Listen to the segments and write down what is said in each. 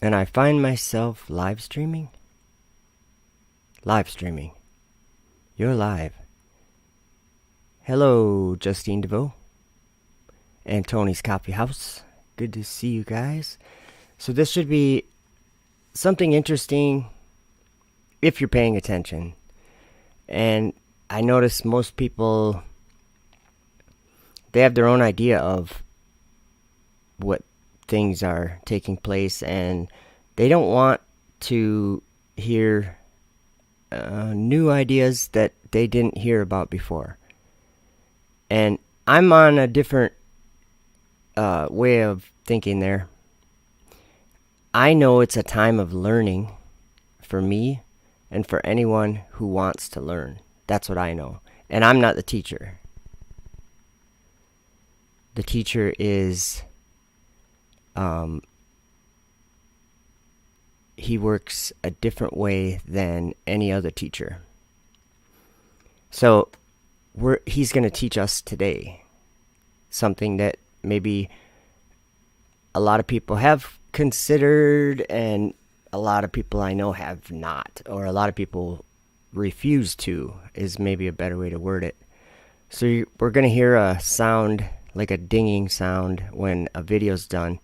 and I find myself live streaming. Live streaming. You're live. Hello, Justine DeVoe and Tony's Coffee House. Good to see you guys. So this should be something interesting if you're paying attention. And I notice most people, they have their own idea of what things are taking place, and they don't want to hear new ideas that they didn't hear about before. And I'm on a different way of thinking there. I know it's a time of learning for me and for anyone who wants to learn. That's what I know. And I'm not the teacher. The teacher is, he works a different way than any other teacher. So he's going to teach us today something that maybe a lot of people have considered and a lot of people I know have not, or a lot of people refuse to, is maybe a better way to word it. So we're going to hear a sound, like a dinging sound, when a video's done.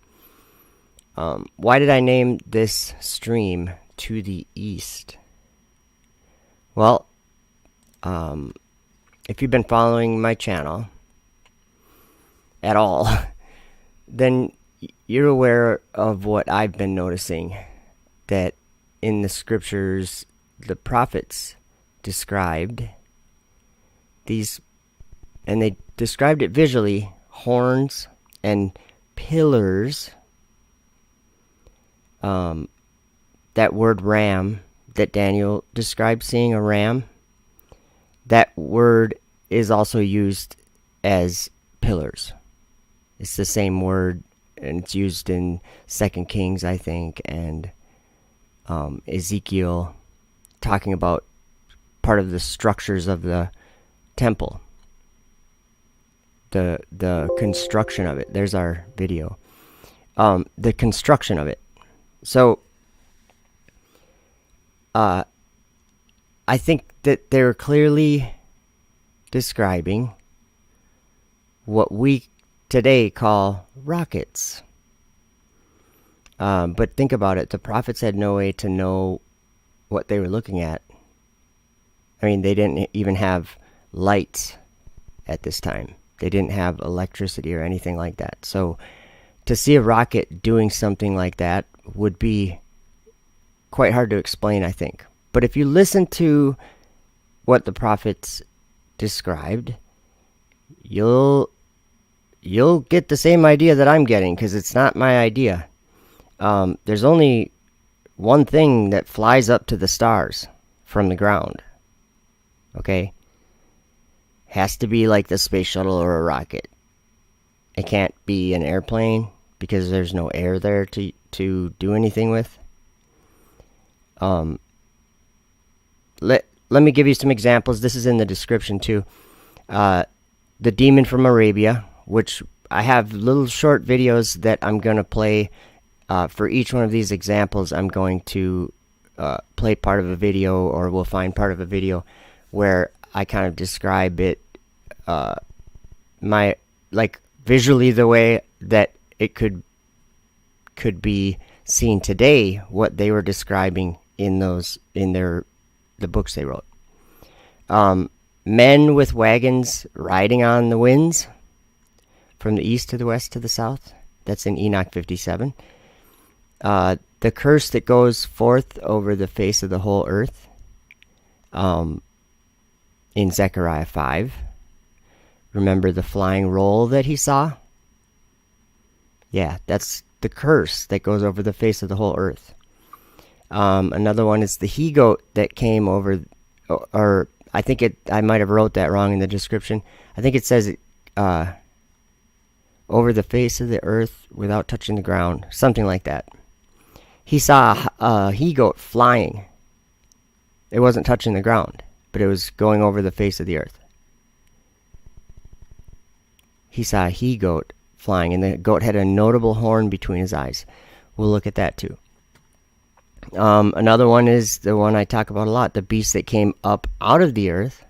Why did I name this stream To the East? Well, if you've been following my channel at all, then you're aware of what I've been noticing, that in the scriptures, the prophets described these, and they described it visually, horns and pillars. That word ram that Daniel described seeing a ram, that word is also used as pillars. It's the same word, and it's used in 2 Kings, I think, and Ezekiel, talking about part of the structures of the temple. The construction of it. There's our video. The construction of it. So, I think that they're clearly describing what we today call rockets. But think about it. The prophets had no way to know what they were looking at. I mean, they didn't even have lights at this time. They didn't have electricity or anything like that. So to see a rocket doing something like that would be quite hard to explain, I think. But if you listen to what the prophets described, you'll get the same idea that I'm getting, because it's not my idea. There's only one thing that flies up to the stars from the ground. Okay? Has to be like the space shuttle or a rocket. It can't be an airplane because there's no air there to do anything with. Let me give you some examples. This is in the description too. The demon from Arabia, which I have little short videos that I'm going to play. For each one of these examples, I'm going to play part of a video, or we'll find part of a video where I kind of describe it, visually, the way that it could be seen today, what they were describing in the books they wrote. Men with wagons riding on the winds from the east to the west to the south. That's in Enoch 57. The curse that goes forth over the face of the whole earth, in Zechariah 5. Remember the flying roll that he saw? Yeah, that's the curse that goes over the face of the whole earth. Another one is the he-goat that came over, or I think I might have wrote that wrong in the description. I think it says over the face of the earth without touching the ground, something like that. He saw a he-goat flying. It wasn't touching the ground, but it was going over the face of the earth. He saw a he-goat flying, and the goat had a notable horn between his eyes. We'll look at that too. Another one is the one I talk about a lot, the beast that came up out of the earth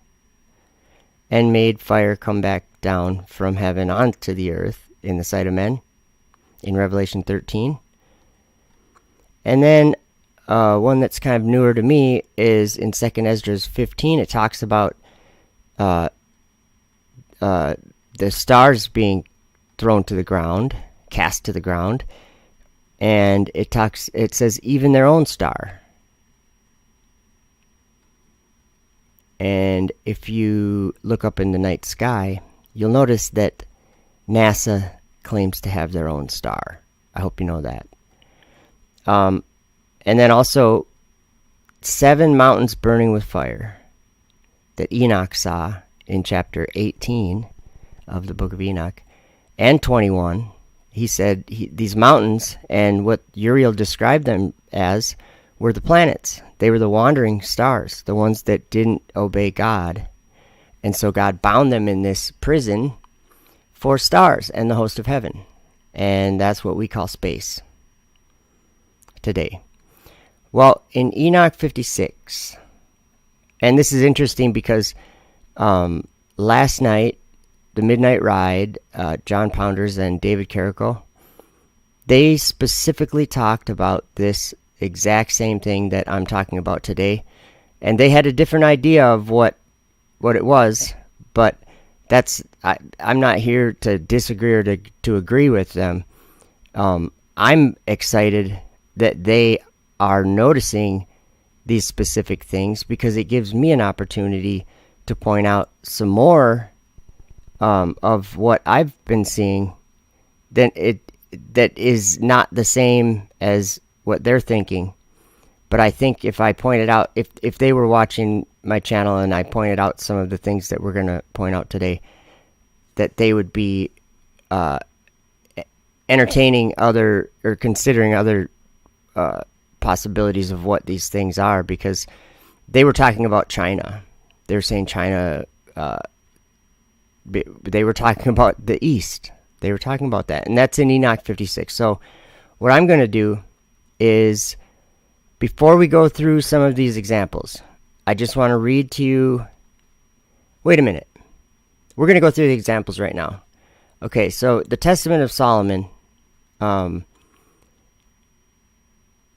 and made fire come back down from heaven onto the earth in the sight of men in Revelation 13. And then one that's kind of newer to me is in 2nd Esdras 15. It talks about the stars being thrown to the ground, cast to the ground, and it says even their own star. And if you look up in the night sky, you'll notice that NASA claims to have their own star. I hope you know that. And then also 7 mountains burning with fire that Enoch saw in chapter 18 of the book of Enoch, and 21. He said these mountains, and what Uriel described them as, were the planets. They were the wandering stars, the ones that didn't obey God. And so God bound them in this prison for stars and the host of heaven. And that's what we call space today. Well, in Enoch 56, and this is interesting because last night, the Midnight Ride, John Pounders and David Carrico, they specifically talked about this exact same thing that I'm talking about today. And they had a different idea of what it was, but I'm not here to disagree or to agree with them. I'm excited that they are noticing these specific things because it gives me an opportunity to point out some more of what I've been seeing that is not the same as what they're thinking. But I think if I pointed out, if they were watching my channel and I pointed out some of the things that we're going to point out today, that they would be entertaining other or considering other possibilities of what these things are, because they were talking about China. They were saying China, they were talking about the East. They were talking about that. And that's in Enoch 56. So what I'm going to do is, before we go through some of these examples, I just want to read to you. Wait a minute. We're going to go through the examples right now. Okay, so the Testament of Solomon.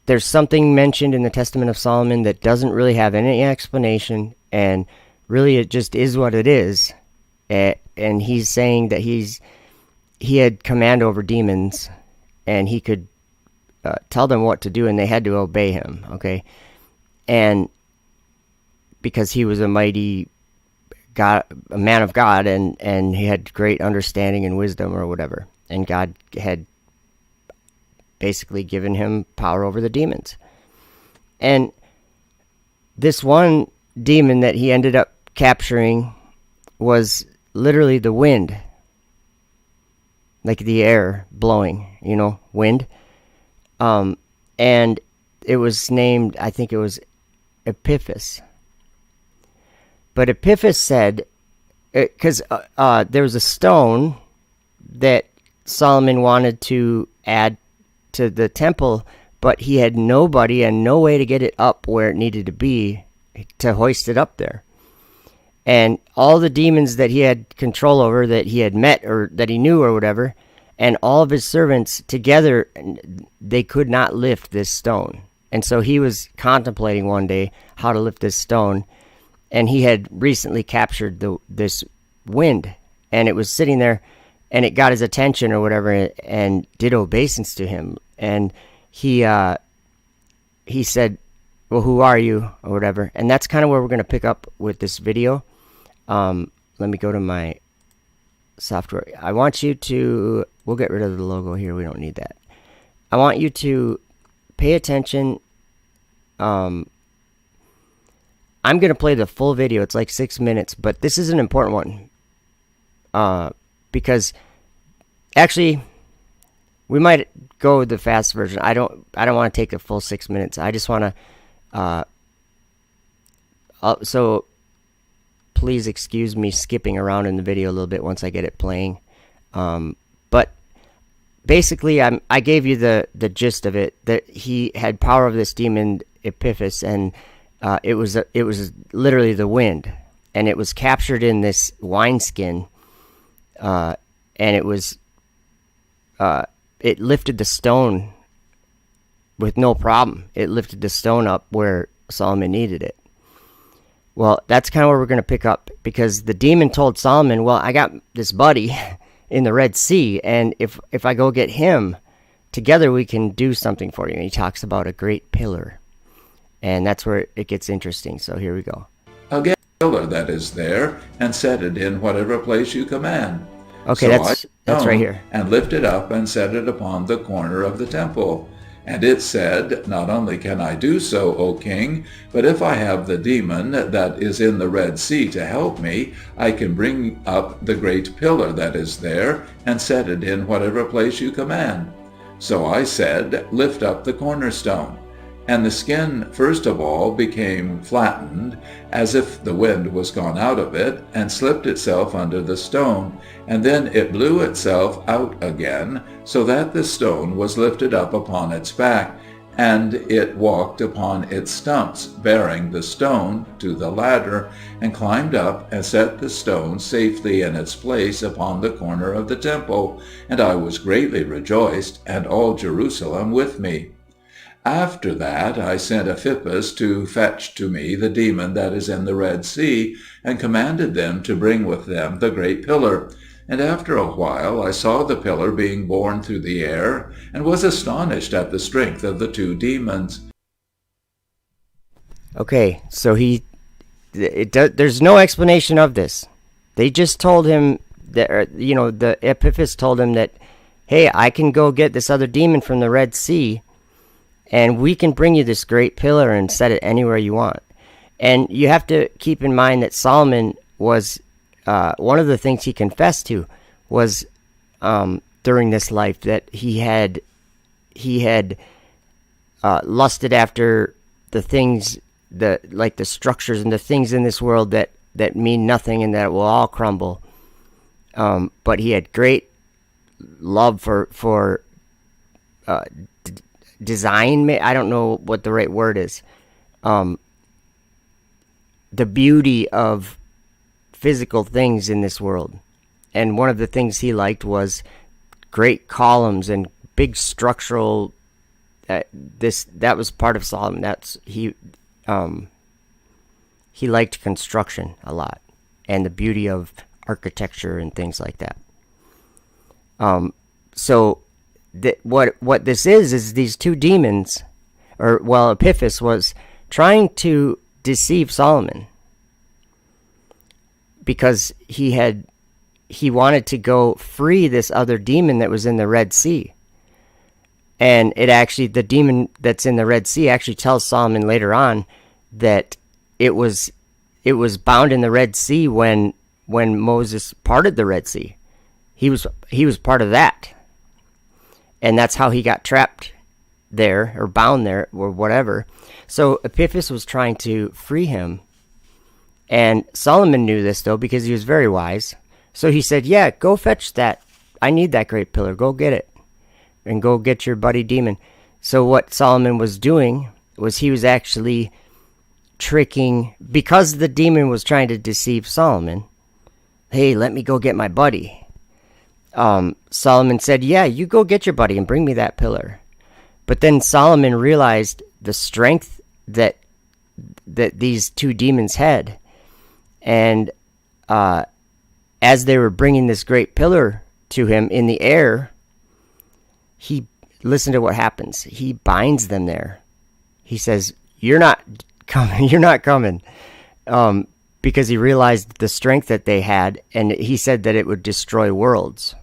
There's something mentioned in the Testament of Solomon that doesn't really have any explanation, and really it just is what it is. And he's saying that he had command over demons, and he could tell them what to do, and they had to obey him. Okay, and because he was a mighty God, a man of God, and he had great understanding and wisdom or whatever, and God had basically given him power over the demons. And this one demon that he ended up capturing was literally the wind, like the air blowing, wind. And it was named, I think it was Epiphus. But Epiphus said, because there was a stone that Solomon wanted to add to the temple, but he had nobody and no way to get it up where it needed to be to hoist it up there. And all the demons that he had control over, that he had met or that he knew or whatever, and all of his servants together, they could not lift this stone. And so he was contemplating one day how to lift this stone, and he had recently captured this wind, and it was sitting there, and it got his attention or whatever, and did obeisance to him. And he said, well, who are you, or whatever. And that's kind of where we're going to pick up with this video. Let me go to my software. I want you to, we'll get rid of the logo here, we don't need that. I want you to pay attention. I'm going to play the full video. It's like 6 minutes, but this is an important one. Because actually, we might go the fast version. I don't want to take the full 6 minutes. I just want to, so please excuse me skipping around in the video a little bit once I get it playing. But basically, I gave you the gist of it. That he had power of this demon Epiphus, and it was literally the wind, and it was captured in this wineskin, and it lifted the stone with no problem. It lifted the stone up where Solomon needed it. Well, that's kind of where we're going to pick up, because the demon told Solomon, well, I got this buddy in the Red Sea, and if I go get him, together we can do something for you. And he talks about a great pillar. And that's where it gets interesting. So here we go. Again, pillar that is there, and set it in whatever place you command. Okay, so that's right here. And lift it up and set it upon the corner of the temple. And it said, not only can I do so, O king, but if I have the demon that is in the Red Sea to help me, I can bring up the great pillar that is there, and set it in whatever place you command. So I said, lift up the cornerstone. And the skin first of all became flattened, as if the wind was gone out of it, and slipped itself under the stone, and then it blew itself out again, so that the stone was lifted up upon its back, and it walked upon its stumps, bearing the stone to the ladder, and climbed up and set the stone safely in its place upon the corner of the temple, and I was greatly rejoiced, and all Jerusalem with me. After that I sent Epiphus to fetch to me the demon that is in the Red Sea, and commanded them to bring with them the great pillar. And after a while I saw the pillar being borne through the air, and was astonished at the strength of the two demons. Okay, so there's no explanation of this. They just told him that, the Epiphus told him that, hey, I can go get this other demon from the Red Sea, and we can bring you this great pillar and set it anywhere you want. And you have to keep in mind that Solomon was, one of the things he confessed to was during this life that he had lusted after the things, like the structures and the things in this world that mean nothing and that will all crumble. But he had great love for design. I don't know what the right word is. The beauty of physical things in this world. And one of the things he liked was great columns and big structural. That was part of Solomon. He liked construction a lot, and the beauty of architecture and things like that. So what this is these two demons, Epiphus was trying to deceive Solomon, because he wanted to go free this other demon that was in the Red Sea. And the demon that's in the Red Sea actually tells Solomon later on that it was bound in the Red Sea when Moses parted the Red Sea. He was part of that. And that's how he got trapped there, or bound there, or whatever. So Epiphus was trying to free him. And Solomon knew this, though, because he was very wise. So he said, yeah, go fetch that. I need that great pillar. Go get it. And go get your buddy demon. So what Solomon was doing was he was actually tricking, because the demon was trying to deceive Solomon. Hey, let me go get my buddy. Solomon said, yeah, you go get your buddy and bring me that pillar. But then Solomon realized the strength that these two demons had. And as they were bringing this great pillar to him in the air, listen to what happens. He binds them there. He says, you're not coming. Because he realized the strength that they had, and he said that it would destroy worlds.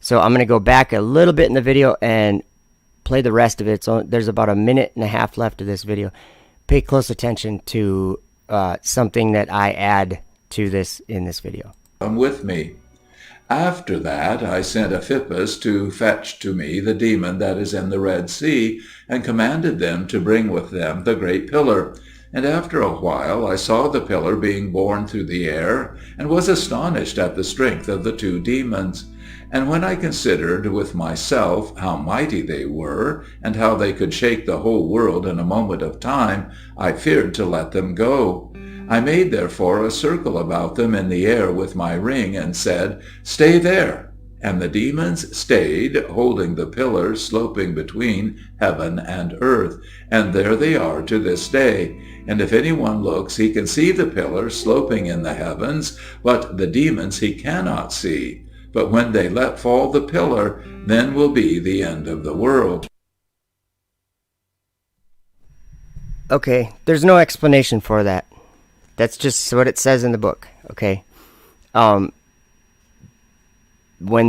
So I'm going to go back a little bit in the video and play the rest of it. So there's about 1.5 minutes left of this video. Pay close attention to something that I add to this in this video. Come with me. After that I sent Epiphus to fetch to me the demon that is in the Red Sea, and commanded them to bring with them the great pillar. And after a while I saw the pillar being borne through the air, and was astonished at the strength of the two demons. And when I considered with myself how mighty they were, and how they could shake the whole world in a moment of time, I feared to let them go. I made therefore a circle about them in the air with my ring, and said, Stay there. And the demons stayed, holding the pillar sloping between heaven and earth. And there they are to this day. And if anyone looks, he can see the pillar sloping in the heavens, but the demons he cannot see. But when they let fall the pillar, then will be the end of the world. Okay, there's no explanation for that. That's just what it says in the book, okay? When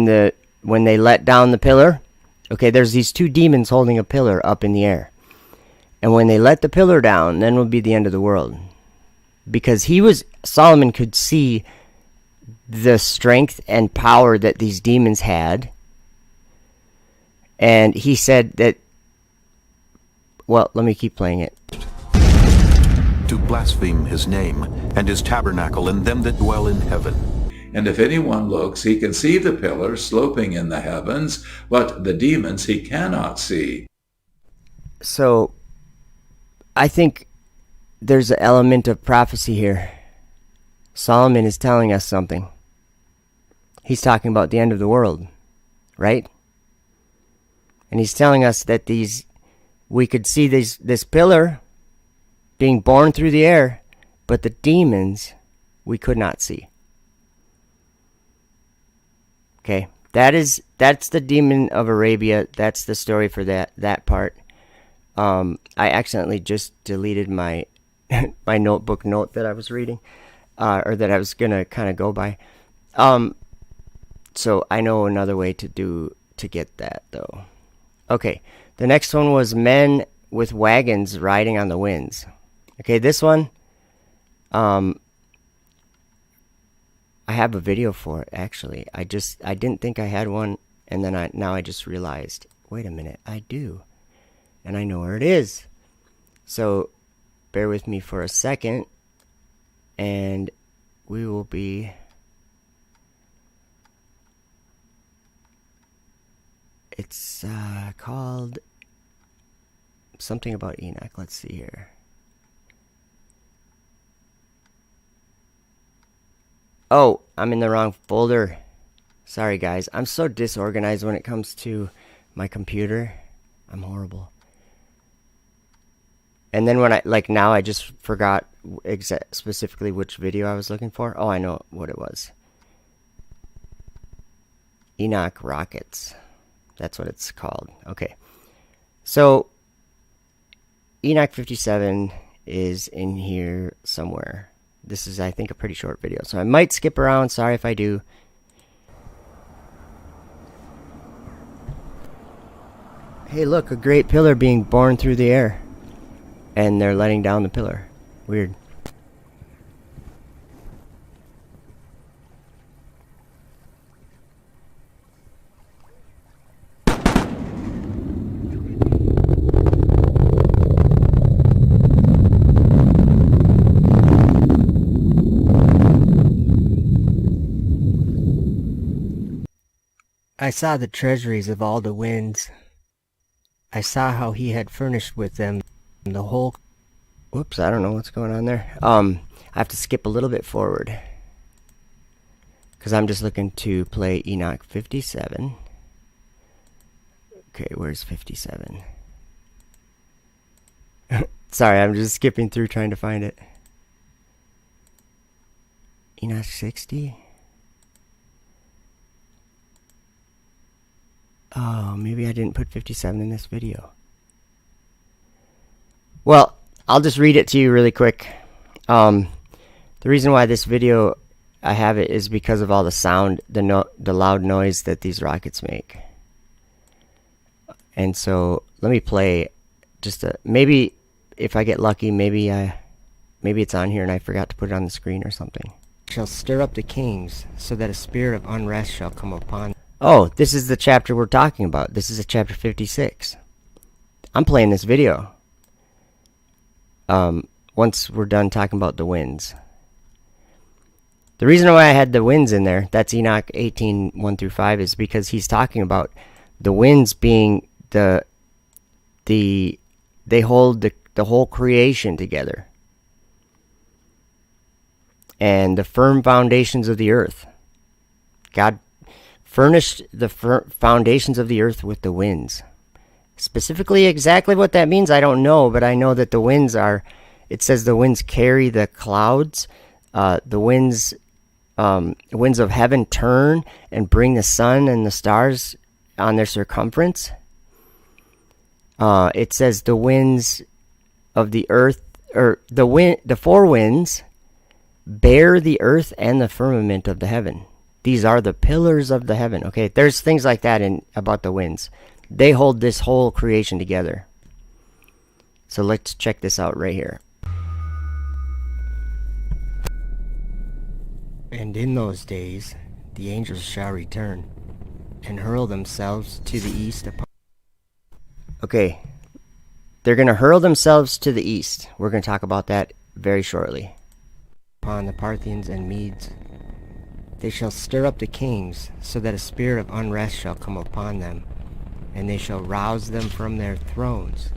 they let down the pillar, okay, there's these two demons holding a pillar up in the air. And when they let the pillar down, then will be the end of the world. Because Solomon could see the strength and power that these demons had. And he said that, well, let me keep playing it. To blaspheme his name and his tabernacle and them that dwell in heaven. And if anyone looks, he can see the pillar sloping in the heavens, but the demons he cannot see. So, I think there's an element of prophecy here. Solomon is telling us something. He's talking about the end of the world, right? And he's telling us that we could see this pillar being born through the air, but the demons we could not see. Okay, that's the demon of Arabia. That's the story for that part. I accidentally just deleted my my notebook note that I was reading, or that I was gonna kind of go by. So I know another way to get that though. Okay, the next one was men with wagons riding on the winds. Okay, this one, I have a video for it actually. I didn't think I had one, and then now I just realized, wait a minute, I do. And I know where it is. So bear with me for a second, and we will be it's called something about Enoch. Let's see here. Oh, I'm in the wrong folder. Sorry guys, I'm so disorganized when it comes to my computer. I'm horrible. And then when now I just forgot specifically which video I was looking for. Oh, I know what it was. Enoch rockets. That's what it's called. Okay. So Enoch 57 is in here somewhere. This is, I think, a pretty short video, so I might skip around. Sorry if I do. Hey, look, a great pillar being born through the air. And they're letting down the pillar. Weird. I saw the treasuries of all the winds. I saw how he had furnished with them the whole... Whoops, I don't know what's going on there. I have to skip a little bit forward, because I'm just looking to play Enoch 57. Okay, where's 57? Sorry, I'm just skipping through trying to find it. Enoch 60? Oh, maybe I didn't put 57 in this video. Well, I'll just read it to you really quick. The reason why this video, I have it, is because of all the sound, the loud noise that these rockets make. And so, let me play just maybe if I get lucky, maybe it's on here and I forgot to put it on the screen or something. Shall stir up the kings, so that a spirit of unrest shall come upon them. Oh, this is the chapter we're talking about. This is chapter 56. I'm playing this video. Once we're done talking about the winds. The reason why I had the winds in there, that's Enoch 18, 1 through 5, is because he's talking about the winds being they hold the whole creation together. And the firm foundations of the earth. God furnished the foundations of the earth with the winds. Specifically exactly what that means, I don't know, but I know that the winds it says the winds carry the clouds. The winds of heaven turn and bring the sun and the stars on their circumference. It says the winds of the earth, or the four winds bear the earth and the firmament of the heaven. These are the pillars of the heaven. Okay, there's things like that about the winds. They hold this whole creation together. So let's check this out right here. And in those days, the angels shall return and hurl themselves to the east upon... Okay, they're going to hurl themselves to the east. We're going to talk about that very shortly. Upon the Parthians and Medes. They shall stir up the kings, so that a spirit of unrest shall come upon them, and they shall rouse them from their thrones,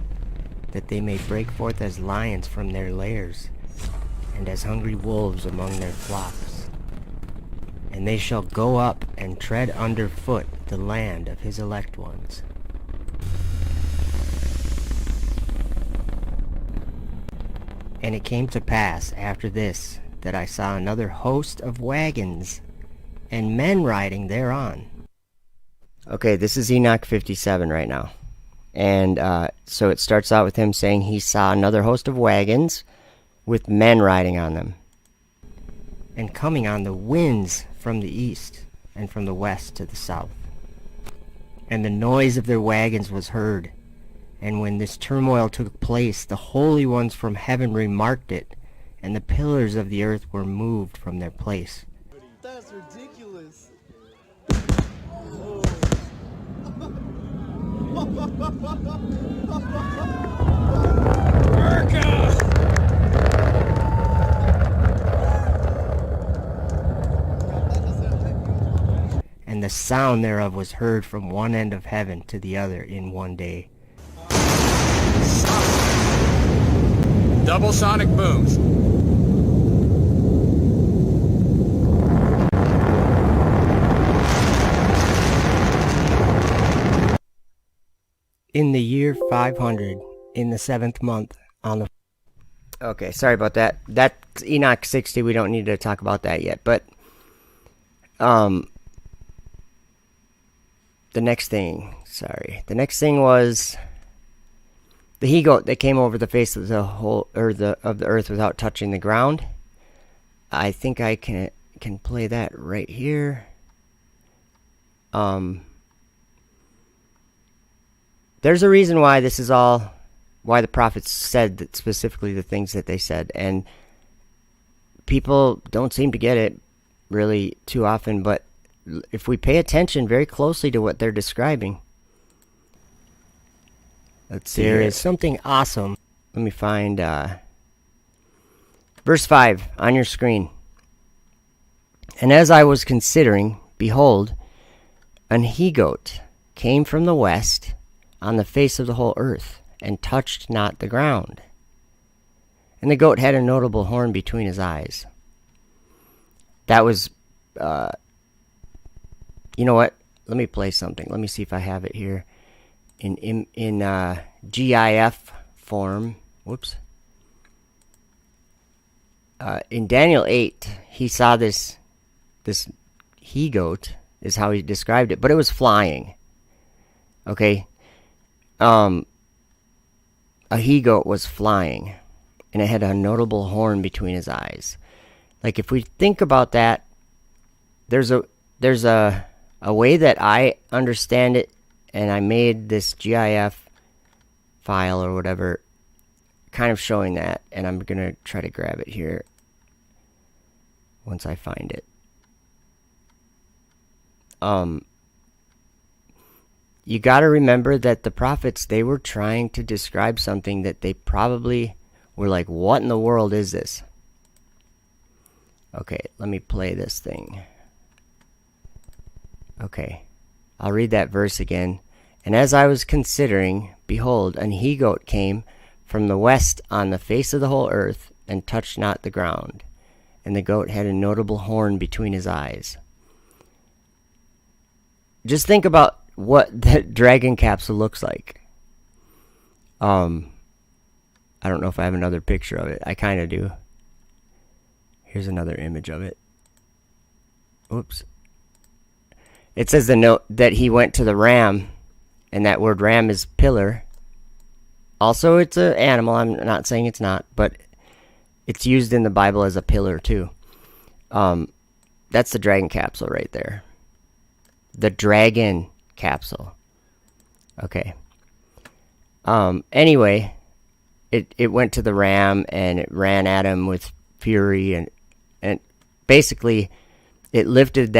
that they may break forth as lions from their lairs, and as hungry wolves among their flocks. And they shall go up and tread under foot the land of his elect ones. And it came to pass after this, that I saw another host of wagons, and men riding thereon. Okay, this is Enoch 57 right now. And so it starts out with him saying he saw another host of wagons with men riding on them, and coming on the winds from the east, and from the west to the south. And the noise of their wagons was heard. And when this turmoil took place, the holy ones from heaven remarked it, and the pillars of the earth were moved from their place. That's ridiculous. And the sound thereof was heard from one end of heaven to the other in one day. Double sonic booms. In the year 500, in the 7th month, on the... Okay, sorry about that. That's Enoch 60. We don't need to talk about that yet. But the next thing was the he-goat that came over the face of the whole of the earth without touching the ground. I think I can play that right here. There's a reason why this is all, why the prophets said that, specifically the things that they said, and people don't seem to get it really too often, but if we pay attention very closely to what they're describing, let's see, there is something awesome. Let me find verse 5 on your screen. And as I was considering, behold, an he-goat came from the west on the face of the whole earth, and touched not the ground. And the goat had a notable horn between his eyes. That was, you know what? Let me play something. Let me see if I have it here in GIF form. Whoops. In Daniel 8, he saw this he-goat, is how he described it, but it was flying. Okay? A he-goat was flying, and it had a notable horn between his eyes. Like, if we think about that, there's a way that I understand it, and I made this GIF file or whatever, kind of showing that, and I'm gonna try to grab it here once I find it. You got to remember that the prophets, they were trying to describe something that they probably were like, what in the world is this? Okay, let me play this thing. Okay, I'll read that verse again. And as I was considering, behold, an he-goat came from the west on the face of the whole earth, and touched not the ground. And the goat had a notable horn between his eyes. Just think about what that dragon capsule looks like. I don't know if I have another picture of it. I kind of do. Here's another image of it. Oops. It says the note that he went to the ram, and that word ram is pillar. Also, it's an animal. I'm not saying it's not, but it's used in the Bible as a pillar too. That's the dragon capsule right there. The dragon capsule. Okay. Anyway, it went to the ram, and it ran at him with fury, and basically it lifted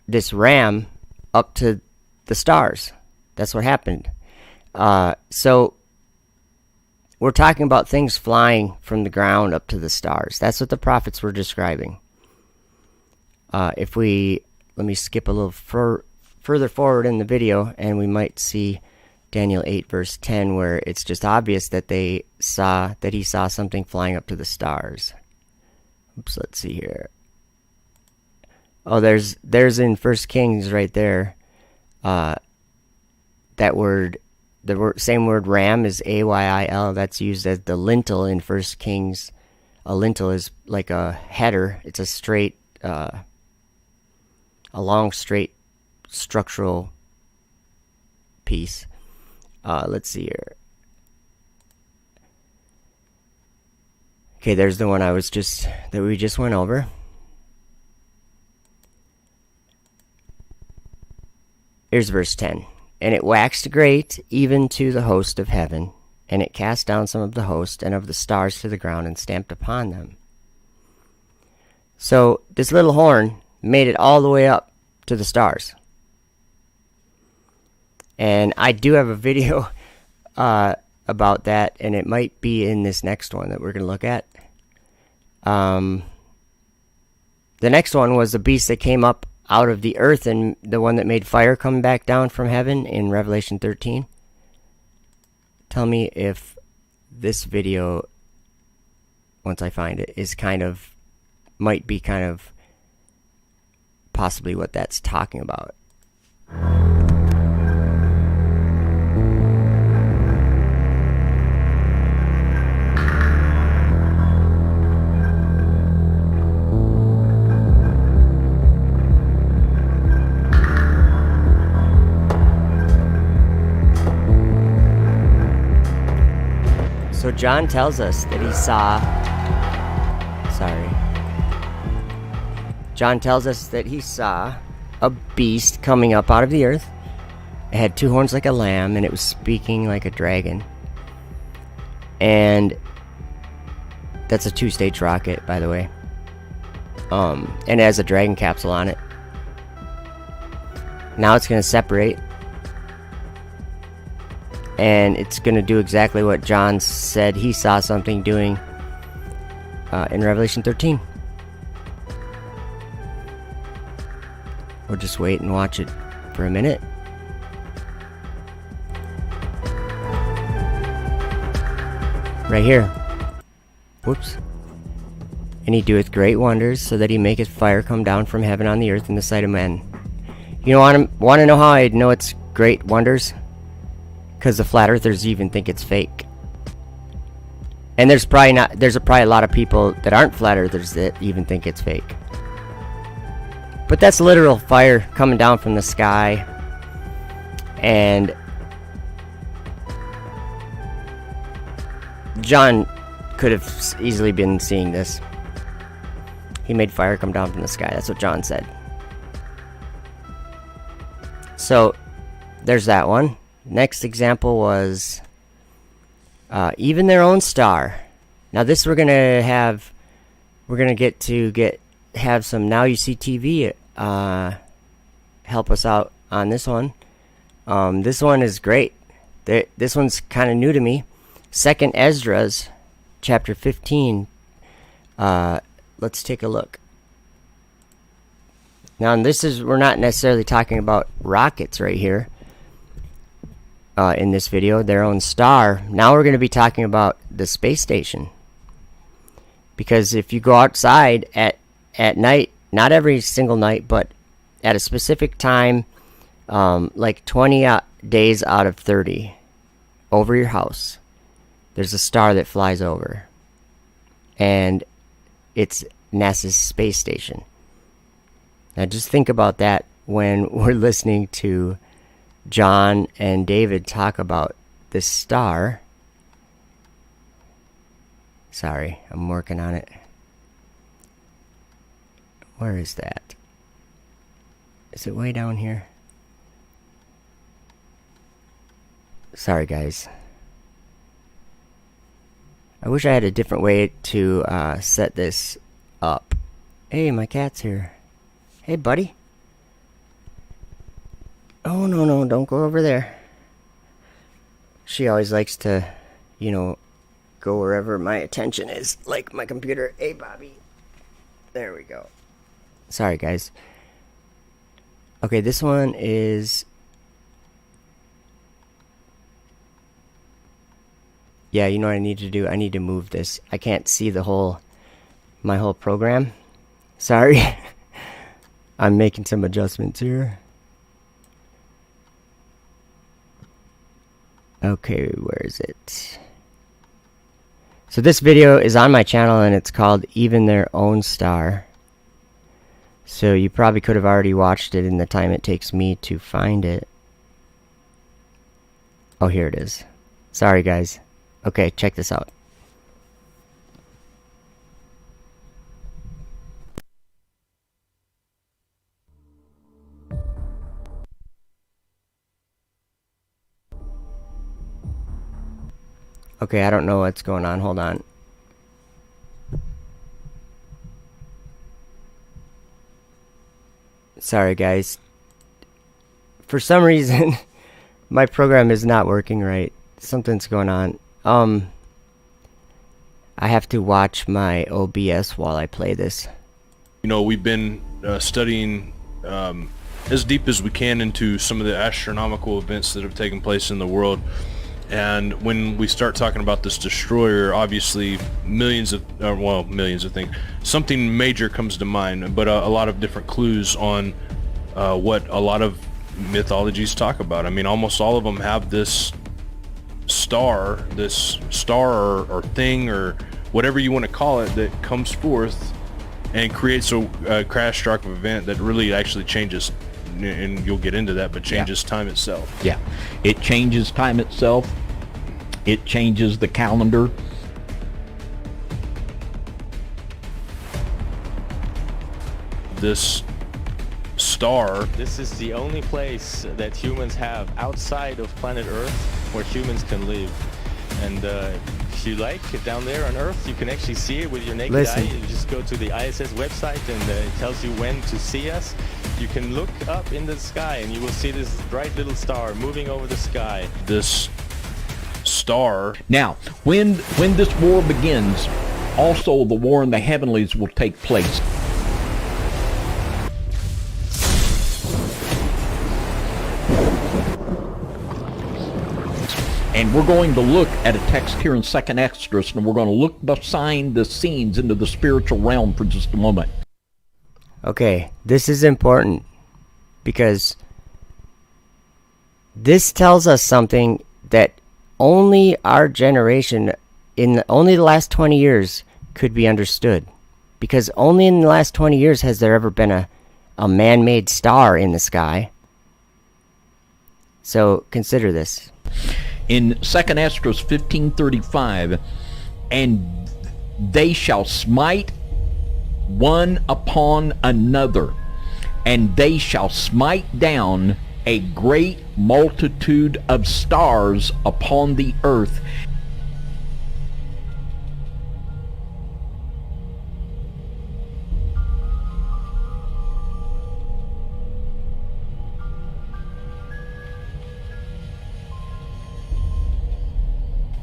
this ram up to the stars. That's what happened. So we're talking about things flying from the ground up to the stars. That's what the prophets were describing. Let me skip a little further forward in the video, and we might see Daniel 8 verse 10, where it's just obvious that he saw something flying up to the stars. Oops, let's see here. Oh, there's in 1 Kings right there. That word, same word ram is AYIL. That's used as the lintel in 1 Kings. A lintel is like a header. It's a straight, a long straight structural piece. Let's see here. Okay, there's the one that we just went over. Here's verse 10. And it waxed great, even to the host of heaven, and it cast down some of the host and of the stars to the ground, and stamped upon them. So this little horn made it all the way up to the stars. And I do have a video about that, and it might be in this next one that we're going to look at. The next one was the beast that came up out of the earth, and the one that made fire come back down from heaven in Revelation 13. Tell me if this video, once I find it, might be possibly what that's talking about. So John tells us that he saw, John tells us that he saw a beast coming up out of the earth. It had two horns like a lamb, and it was speaking like a dragon. And that's a 2-stage rocket, by the way. And it has a dragon capsule on it. Now it's going to separate. And it's going to do exactly what John said he saw something doing in Revelation 13. We'll just wait and watch it for a minute. Right here. Whoops. And he doeth great wonders, so that he maketh fire come down from heaven on the earth in the sight of men. You want to know how I know it's great wonders? Because the flat earthers even think it's fake. And there's probably a lot of people that aren't flat earthers that even think it's fake. But that's literal fire coming down from the sky. And John could have easily been seeing this. He made fire come down from the sky. That's what John said. So there's that one. Next example was even their own star. Now this we're gonna have some Now You See TV help us out on this one. This one is great. This one's kind of new to me. 2nd Esdras, chapter 15. Let's take a look. Now, we're not necessarily talking about rockets right here in this video, their own star. Now we're going to be talking about the space station. Because if you go outside at night, not every single night, but at a specific time, like 20 days out of 30, over your house, there's a star that flies over. And it's NASA's space station. Now just think about that when we're listening to John and David talk about this star. Sorry, I'm working on it. Where is that? Is it way down here? Sorry, guys. I wish I had a different way to set this up. Hey, my cat's here. Hey, buddy. Oh, no, don't go over there. She always likes to, go wherever my attention is, like my computer. Hey, Bobby. There we go. Sorry, guys. Okay, this one is... Yeah, you know what I need to do? I need to move this. I can't see my whole program. Sorry. I'm making some adjustments here. Okay, where is it? So this video is on my channel and it's called Even Their Own Star. So you probably could have already watched it in the time it takes me to find it. Oh, here it is. Sorry, guys. Okay, check this out. Okay, I don't know what's going on. Hold on. Sorry, guys. For some reason, my program is not working right. Something's going on. I have to watch my OBS while I play this. We've been studying as deep as we can into some of the astronomical events that have taken place in the world. And when we start talking about this destroyer, obviously millions of things, something major comes to mind, but a lot of different clues on what a lot of mythologies talk about. I mean, almost all of them have this star or thing or whatever you want to call it that comes forth and creates a catastrophic event that really actually changes, and you'll get into that, but changes time itself. Yeah, it changes time itself. It changes the calendar. This star. This is the only place that humans have outside of planet Earth where humans can live. And if you like, down there on Earth, you can actually see it with your naked eye. You just go to the ISS website and it tells you when to see us. You can look up in the sky and you will see this bright little star moving over the sky. This star. Now, when this war begins, also the war in the heavenlies will take place. And we're going to look at a text here in 2nd Esdras, and we're going to look behind the scenes into the spiritual realm for just a moment. Okay, this is important because this tells us something that only our generation, only the last 20 years, could be understood. Because only in the last 20 years has there ever been a man-made star in the sky. So consider this. In 2nd Esdras 15:35, and they shall smite one upon another, and they shall smite down a great multitude of stars upon the earth.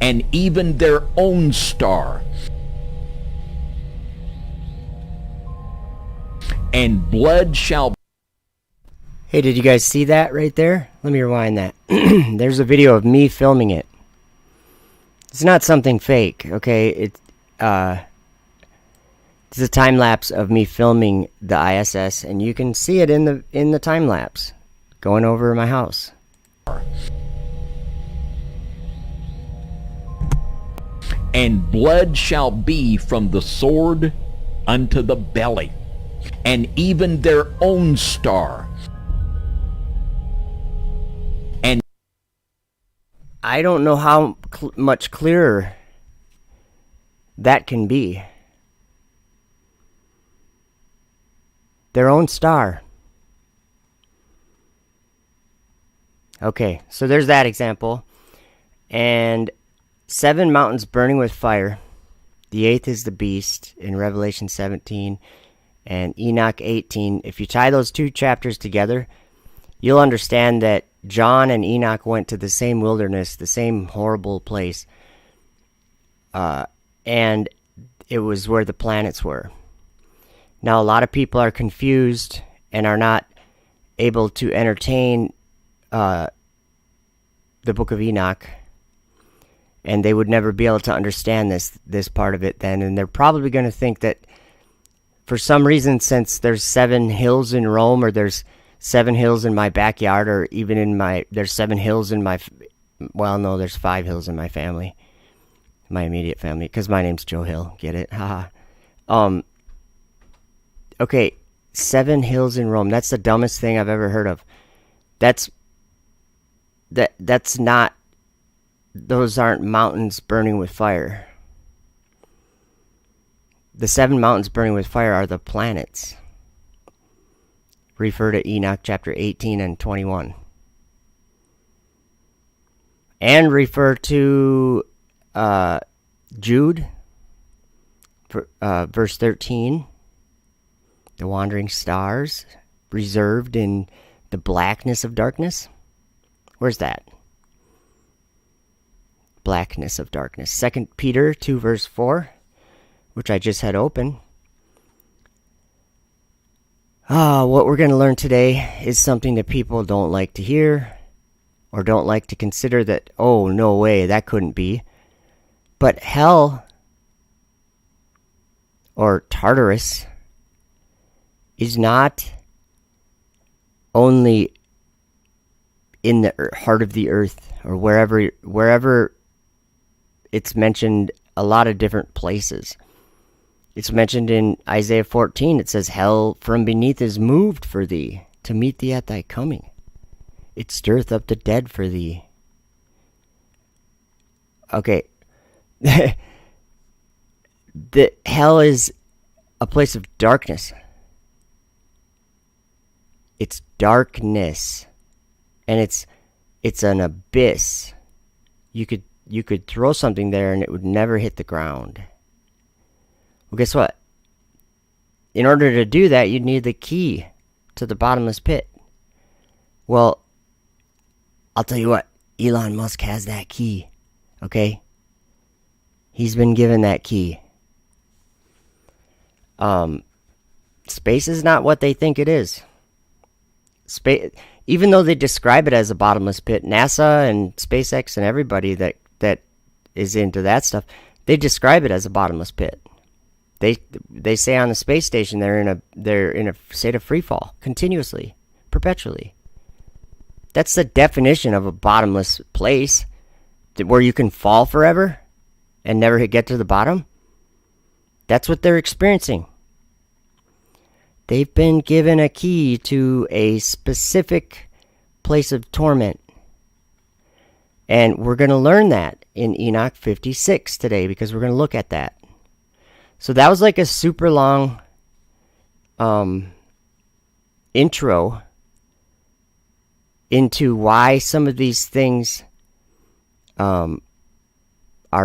And even their own star. And blood shall Hey, did you guys see that right there? Let me rewind that. There's a video of me filming it. It's not something fake, okay? It's a time lapse of me filming the ISS, and you can see it in the time lapse going over my house. And blood shall be from the sword unto the belly, and even their own star. And I don't know how much clearer that can be. Their own star. Okay, so there's that example. And 7 mountains burning with fire. The 8th is the beast in Revelation 17 and Enoch 18. If you tie those 2 chapters together, you'll understand that John and Enoch went to the same wilderness, the same horrible place. And it was where the planets were. Now, a lot of people are confused and are not able to entertain the book of Enoch. And they would never be able to understand this part of it then. And they're probably going to think that for some reason, since there's 7 hills in Rome, or there's 7 hills in my backyard, or even there's 7 hills in my, well, no, there's 5 hills in my family, my immediate family, because my name's Joe Hill. Get it? Haha. Okay, 7 hills in Rome. That's the dumbest thing I've ever heard of. That's not. Those aren't mountains burning with fire. The 7 mountains burning with fire are the planets. Refer to Enoch chapter 18 and 21. And refer to Jude, verse 13. The wandering stars reserved in the blackness of darkness. Where's that? Blackness of darkness. 2 Peter 2 verse 4, which I just had open. What we're going to learn today is something that people don't like to hear, or don't like to consider, that, oh, no way, that couldn't be. But hell, or Tartarus, is not only in the heart of the earth, or wherever it's mentioned a lot of different places. It's mentioned in Isaiah 14. It says, hell from beneath is moved for thee, to meet thee at thy coming. It stirreth up the dead for thee. Okay. The hell is a place of darkness. It's darkness. And it's an abyss. You could throw something there and it would never hit the ground. Well, guess what? In order to do that, you'd need the key to the bottomless pit. Well, I'll tell you what. Elon Musk has that key. Okay? He's been given that key. Space is not what they think it is. Space, even though they describe it as a bottomless pit, NASA and SpaceX and everybody that is into that stuff, they describe it as a bottomless pit. They say on the space station they're in a state of free fall continuously, perpetually. That's the definition of a bottomless place, where you can fall forever and never get to the bottom. That's what they're experiencing. They've been given a key to a specific place of torment. And we're going to learn that in Enoch 56 today, because we're going to look at that. So that was like a super long intro into why some of these things are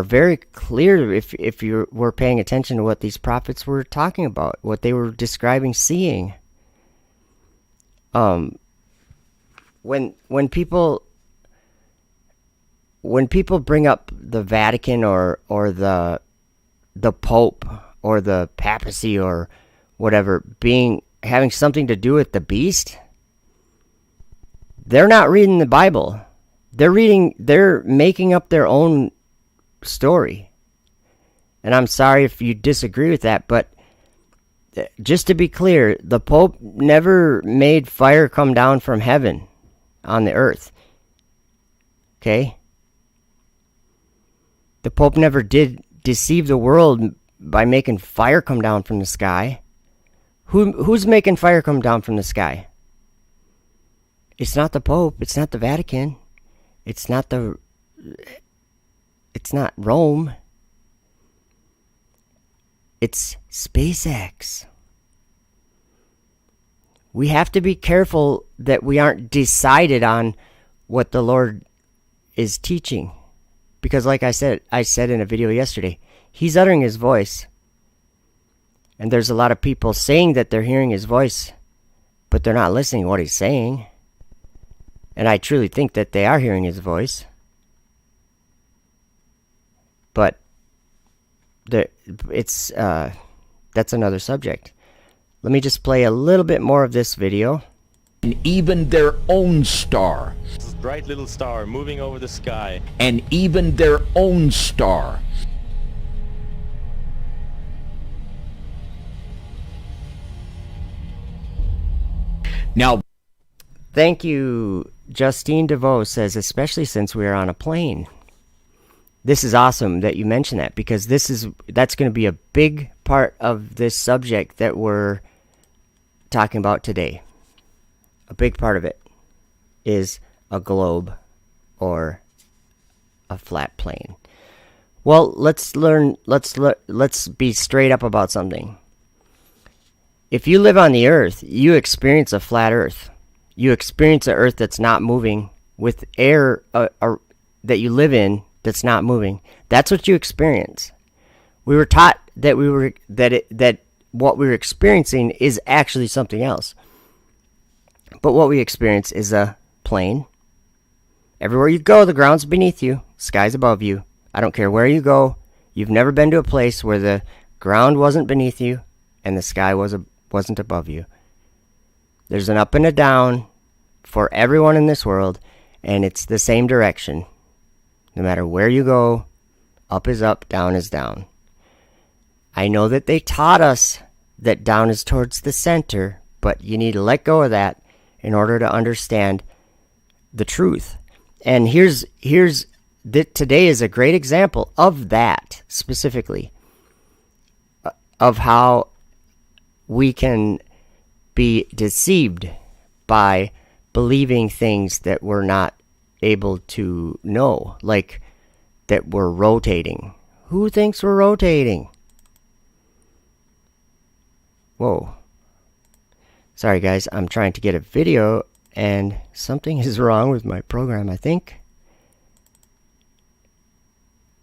very clear if you were paying attention to what these prophets were talking about, what they were describing, seeing. When people bring up the Vatican or the Pope or the papacy or whatever having something to do with the beast, They're not reading the Bible. They're making up their own story. And I'm sorry if you disagree with that, but just to be clear, the Pope never made fire come down from heaven on the earth. Okay? The Pope never did deceive the world by making fire come down from the sky. Who's making fire come down from the sky? It's not the Pope. It's not the Vatican. It's not Rome. It's SpaceX. We have to be careful that we aren't decided on what the Lord is teaching. Because like I said in a video yesterday, he's uttering his voice. And there's a lot of people saying that they're hearing his voice, but they're not listening to what he's saying. And I truly think that they are hearing his voice. But that's another subject. Let me just play a little bit more of this video. And even their own star. This bright little star moving over the sky. And even their own star. Now, thank you. Justine DeVoe says, especially since we are on a plane. This is awesome that you mentioned that, because that's going to be a big part of this subject that we're talking about today. A big part of it is a globe or a flat plane. Well, let's be straight up about something. If you live on the earth, you experience a flat earth. You experience an earth that's not moving, with air that you live in that's not moving. That's what you experience. We were taught that what we were experiencing is actually something else. But what we experience is a plane. Everywhere you go, the ground's beneath you, sky's above you. I don't care where you go. You've never been to a place where the ground wasn't beneath you and the sky wasn't above you. There's an up and a down for everyone in this world, and it's the same direction. No matter where you go, up is up, down is down. I know that they taught us that down is towards the center, but you need to let go of that in order to understand the truth. And today is a great example of that, specifically, of how we can be deceived by believing things that we're not able to know, like that we're rotating. Who thinks we're rotating? Whoa. Sorry guys, I'm trying to get a video and something is wrong with my program, I think.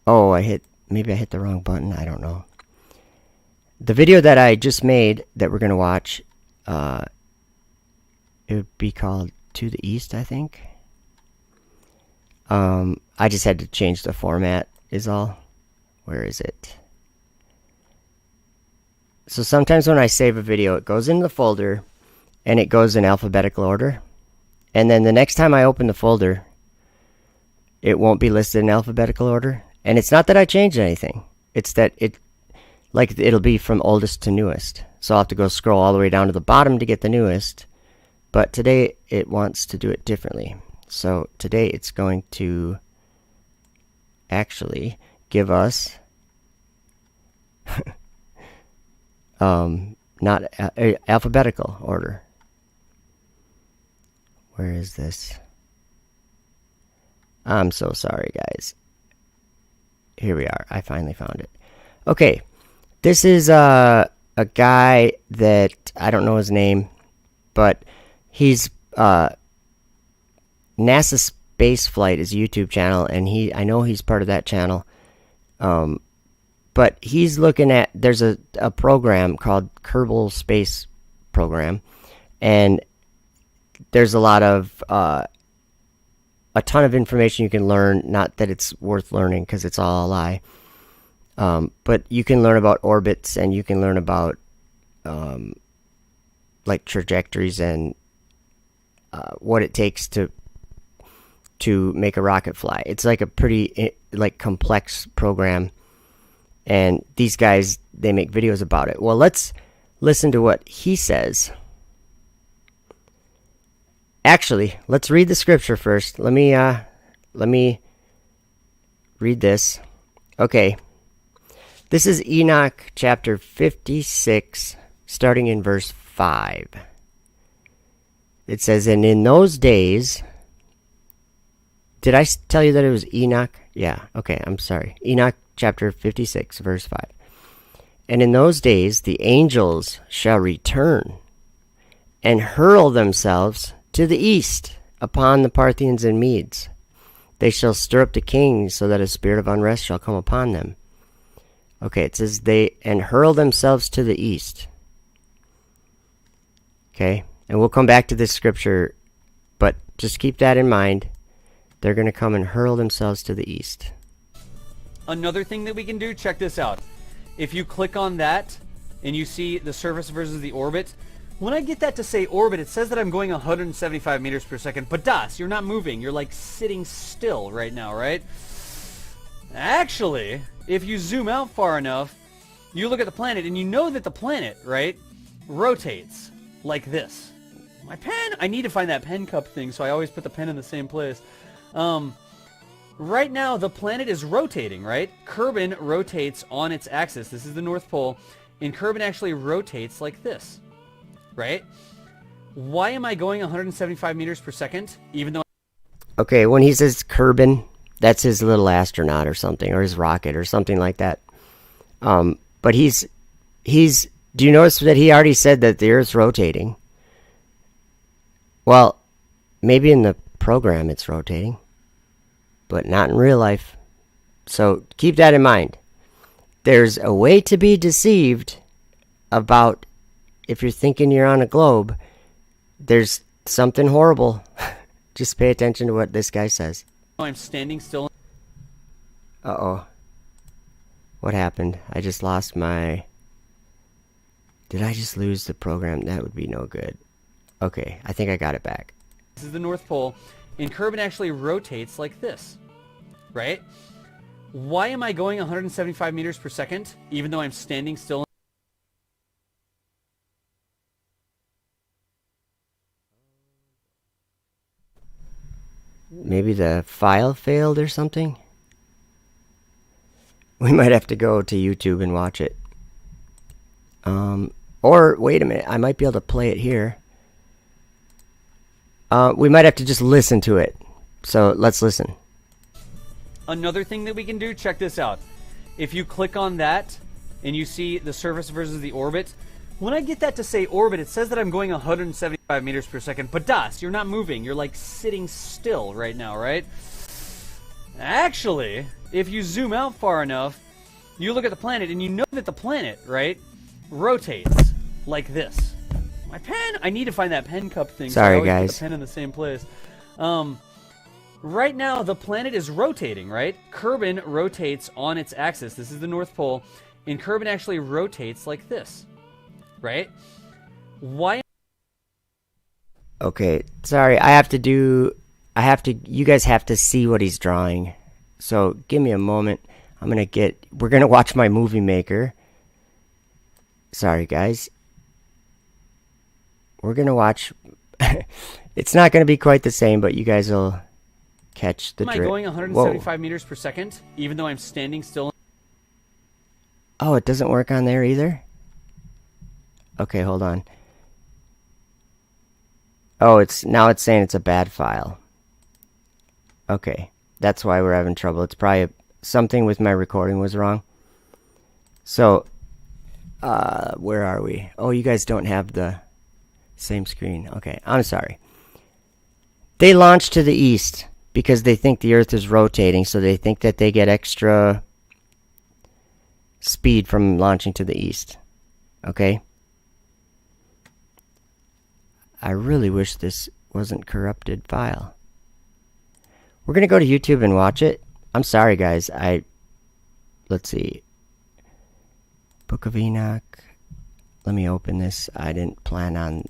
Oh, maybe I hit the wrong button, I don't know. The video that I just made that we're going to watch, it would be called To the East, I think. I just had to change the format is all. Where is it? So sometimes when I save a video, it goes in the folder and it goes in alphabetical order. And then the next time I open the folder, it won't be listed in alphabetical order. And it's not that I changed anything. It's that it'll be from oldest to newest. So I'll have to go scroll all the way down to the bottom to get the newest. But today it wants to do it differently. So today it's going to actually give us not alphabetical order. Where is this? I'm so sorry, guys. Here we are. I finally found it. Okay. This is a guy that I don't know his name, but he's NASA Space Flight is a YouTube channel, and I know he's part of that channel. But he's looking at, there's a program called Kerbal Space Program, and there's a lot of a ton of information you can learn. Not that it's worth learning because it's all a lie. But you can learn about orbits, and you can learn about like trajectories and what it takes to make a rocket fly. It's like a pretty like complex program, and these guys, they make videos about it. Well, let's listen to what he says. Actually, let's read the scripture first. Let me read this. Okay. This is Enoch chapter 56, starting in verse 5. It says, "And in those days..." Did I tell you that it was Enoch? Yeah, okay, I'm sorry. Enoch chapter 56, verse 5. "And in those days the angels shall return and hurl themselves to the east upon the Parthians and Medes. They shall stir up the kings, so that a spirit of unrest shall come upon them." Okay, it says and hurl themselves to the east. Okay, and we'll come back to this scripture, but just keep that in mind. They're going to come and hurl themselves to the east. Another thing that we can do, check this out. If you click on that and you see the surface versus the orbit, when I get that to say orbit, it says that I'm going 175 meters per second. But Das, you're not moving. You're like sitting still right now, right? Actually, if you zoom out far enough, you look at the planet and you know that the planet, right, rotates like this. My pen, I need to find that pen cup thing, so I always put the pen in the same place. Right now, the planet is rotating, right? Kerbin rotates on its axis. This is the North Pole. And Kerbin actually rotates like this, right? Why am I going 175 meters per second, even though... Okay, when he says Kerbin, that's his little astronaut or something, or his rocket or something like that. But he's... Do you notice that he already said that the Earth's rotating? Well, maybe in the program it's rotating, but not in real life. So keep that in mind. There's a way to be deceived about if you're thinking you're on a globe. There's something horrible. Just pay attention to what this guy says. I'm standing still. Uh-oh. What happened? I just lost my... Did I just lose the program? That would be no good. Okay, I think I got it back. This is the North Pole, and Kerbin actually rotates like this, right? Why am I going 175 meters per second, even though I'm standing still? Maybe the file failed or something? We might have to go to YouTube and watch it. Or, wait a minute, I might be able to play it here. We might have to just listen to it. So, let's listen. Another thing that we can do, check this out. If you click on that, and you see the surface versus the orbit, when I get that to say orbit, it says that I'm going 175 meters per second. But Das, you're not moving. You're like sitting still right now, right? Actually, if you zoom out far enough, you look at the planet, and you know that the planet, right, rotates like this. My pen, I need to find that pen cup thing. Sorry, so I always guys. put the pen in the same place. Right now, the planet is rotating, right? Kerbin rotates on its axis. This is the North Pole. And Kerbin actually rotates like this, right? Why? Okay, sorry, you guys have to see what he's drawing. So, give me a moment. We're gonna watch my movie maker. Sorry, guys. We're gonna watch... It's not gonna be quite the same, but you guys will catch the am I going 175 meters per second, even though I'm standing still? Oh, it doesn't work on there either? Okay, hold on. Oh, now it's saying it's a bad file. Okay, that's why we're having trouble. It's probably something with my recording was wrong. So, where are we? Oh, you guys don't have the same screen. Okay, I'm sorry. They launch to the east because they think the Earth is rotating, so they think that they get extra speed from launching to the east. Okay? I really wish this wasn't corrupted file. We're gonna go to YouTube and watch it. I'm sorry, guys. Let's see. Book of Enoch. Let me open this. I didn't plan on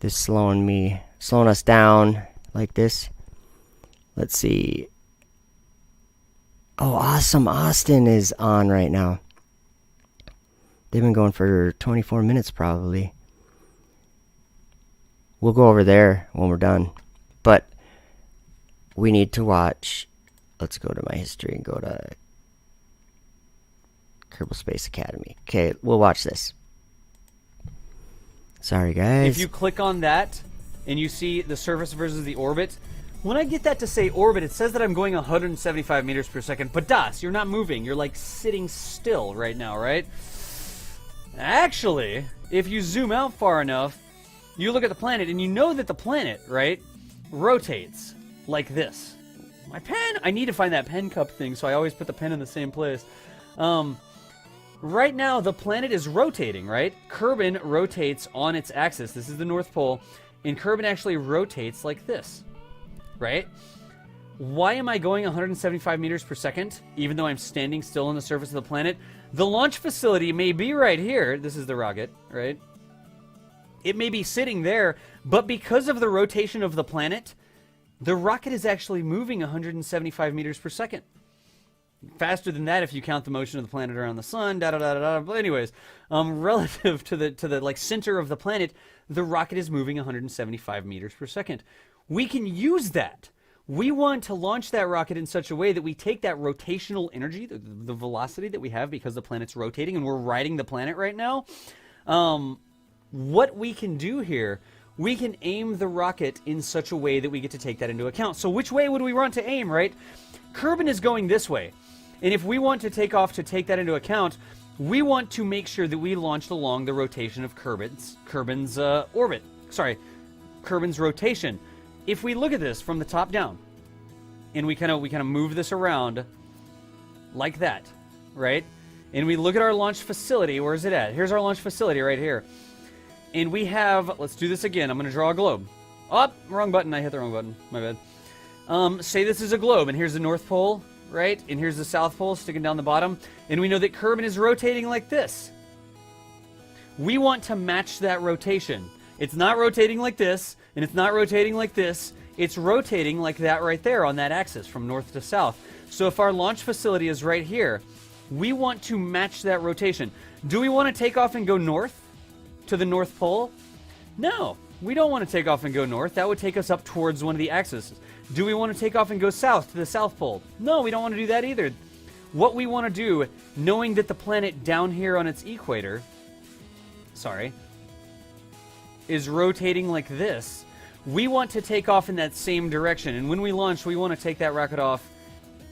This slowing us down like this. Let's see. Oh, awesome. Austin is on right now. They've been going for 24 minutes probably. We'll go over there when we're done. But we need to watch. Let's go to my history and go to Kerbal Space Academy. Okay, we'll watch this. Sorry, guys. If you click on that and you see the surface versus the orbit, when I get that to say orbit, it says that I'm going 175 meters per second. But Das, you're not moving. You're like sitting still right now, right? Actually, if you zoom out far enough, you look at the planet and you know that the planet, right, rotates like this. My pen, I need to find that pen cup thing, so I always put the pen in the same place. Right now, the planet is rotating, right? Kerbin rotates on its axis. This is the North Pole. And Kerbin actually rotates like this, right? Why am I going 175 meters per second, even though I'm standing still on the surface of the planet? The launch facility may be right here. This is the rocket, right? It may be sitting there, but because of the rotation of the planet, the rocket is actually moving 175 meters per second. Faster than that if you count the motion of the planet around the sun, da-da-da-da-da. But anyways, relative to the like center of the planet, the rocket is moving 175 meters per second. We can use that. We want to launch that rocket in such a way that we take that rotational energy, the velocity that we have because the planet's rotating and we're riding the planet right now. What we can do here, we can aim the rocket in such a way that we get to take that into account. So which way would we want to aim, right? Kerbin is going this way. And if we want to take off to take that into account, we want to make sure that we launched along the rotation of Kerbin's orbit. Sorry, Kerbin's rotation. If we look at this from the top down, and we kind of move this around like that, right? And we look at our launch facility. Where is it at? Here's our launch facility right here. And we have, let's do this again. I'm going to draw a globe. Oh, wrong button. I hit the wrong button. My bad. Say this is a globe, and here's the North Pole, right? And here's the South Pole sticking down the bottom. And we know that Kerbin is rotating like this. We want to match that rotation. It's not rotating like this, and it's not rotating like this. It's rotating like that right there on that axis from north to south. So if our launch facility is right here, we want to match that rotation. Do we want to take off and go north to the North Pole? No, we don't want to take off and go north. That would take us up towards one of the axes. Do we want to take off and go south to the South Pole? No, we don't want to do that either. What we want to do, knowing that the planet down here on its equator, is rotating like this, we want to take off in that same direction. And when we launch, we want to take that rocket off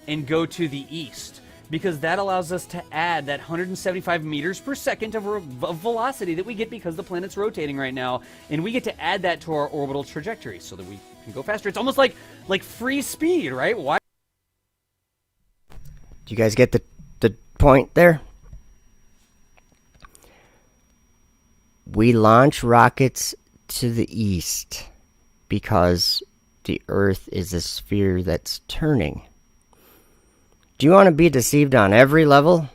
and go to the east, because that allows us to add that 175 meters per second of velocity that we get because the planet's rotating right now, and we get to add that to our orbital trajectory so that we can go faster. It's almost like free speed, right? Why? Do you guys get the point there? We launch rockets to the east because the Earth is a sphere that's turning. Do you want to be deceived on every level?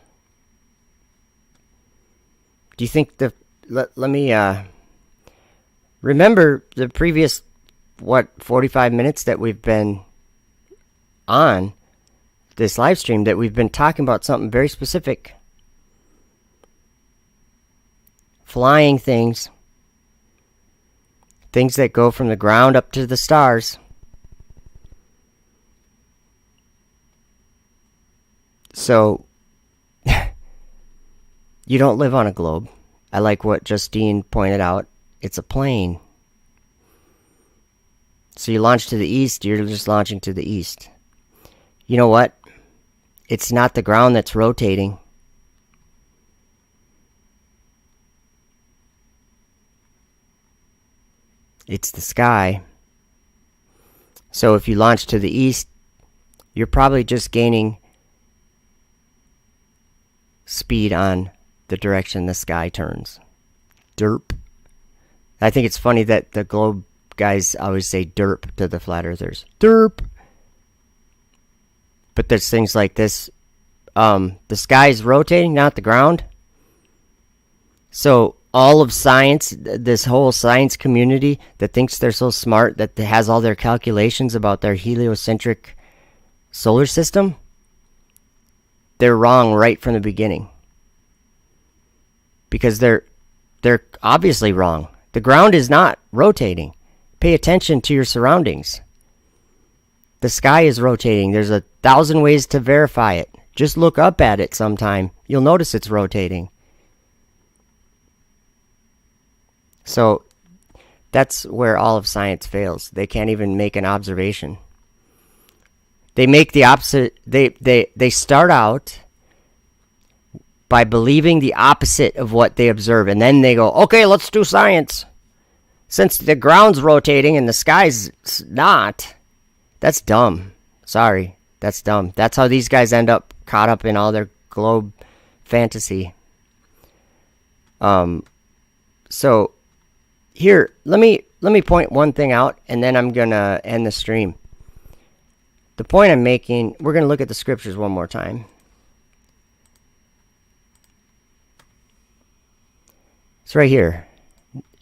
Do you think let me remember the previous 45 minutes that we've been on this live stream, that we've been talking about something very specific. Flying things that go from the ground up to the stars. So, you don't live on a globe. I like what Justine pointed out. It's a plane. So you launch to the east, you're just launching to the east. You know what? It's not the ground that's rotating. It's the sky. So if you launch to the east, you're probably just gaining speed on the direction the sky turns. Derp. I think it's funny that the globe guys always say derp to the flat earthers. Derp. But there's things like this. The sky is rotating, not the ground. So all of science, this whole science community that thinks they're so smart, that has all their calculations about their heliocentric solar system, they're wrong right from the beginning. Because they're obviously wrong. The ground is not rotating. Pay attention to your surroundings. The sky is rotating. There's 1,000 ways to verify it. Just look up at it sometime. You'll notice it's rotating. So that's where all of science fails. They can't even make an observation. They make the opposite. They start out by believing the opposite of what they observe, and then they go, okay, let's do science. Since the ground's rotating and the sky's not, that's dumb. Sorry, that's dumb. That's how these guys end up caught up in all their globe fantasy. So here, let me point one thing out, and then I'm gonna end the stream. The point I'm making, we're gonna look at the scriptures one more time. It's right here.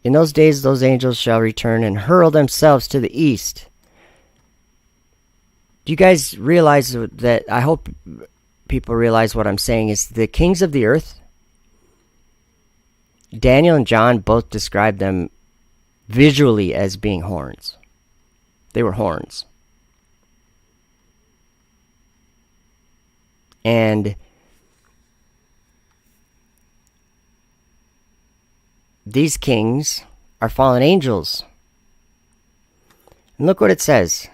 In those days, those angels shall return and hurl themselves to the east. Do you guys realize that? I hope people realize what I'm saying is the kings of the earth. Daniel and John both describe them visually as being horns. They were horns. And these kings are fallen angels. And look what it says.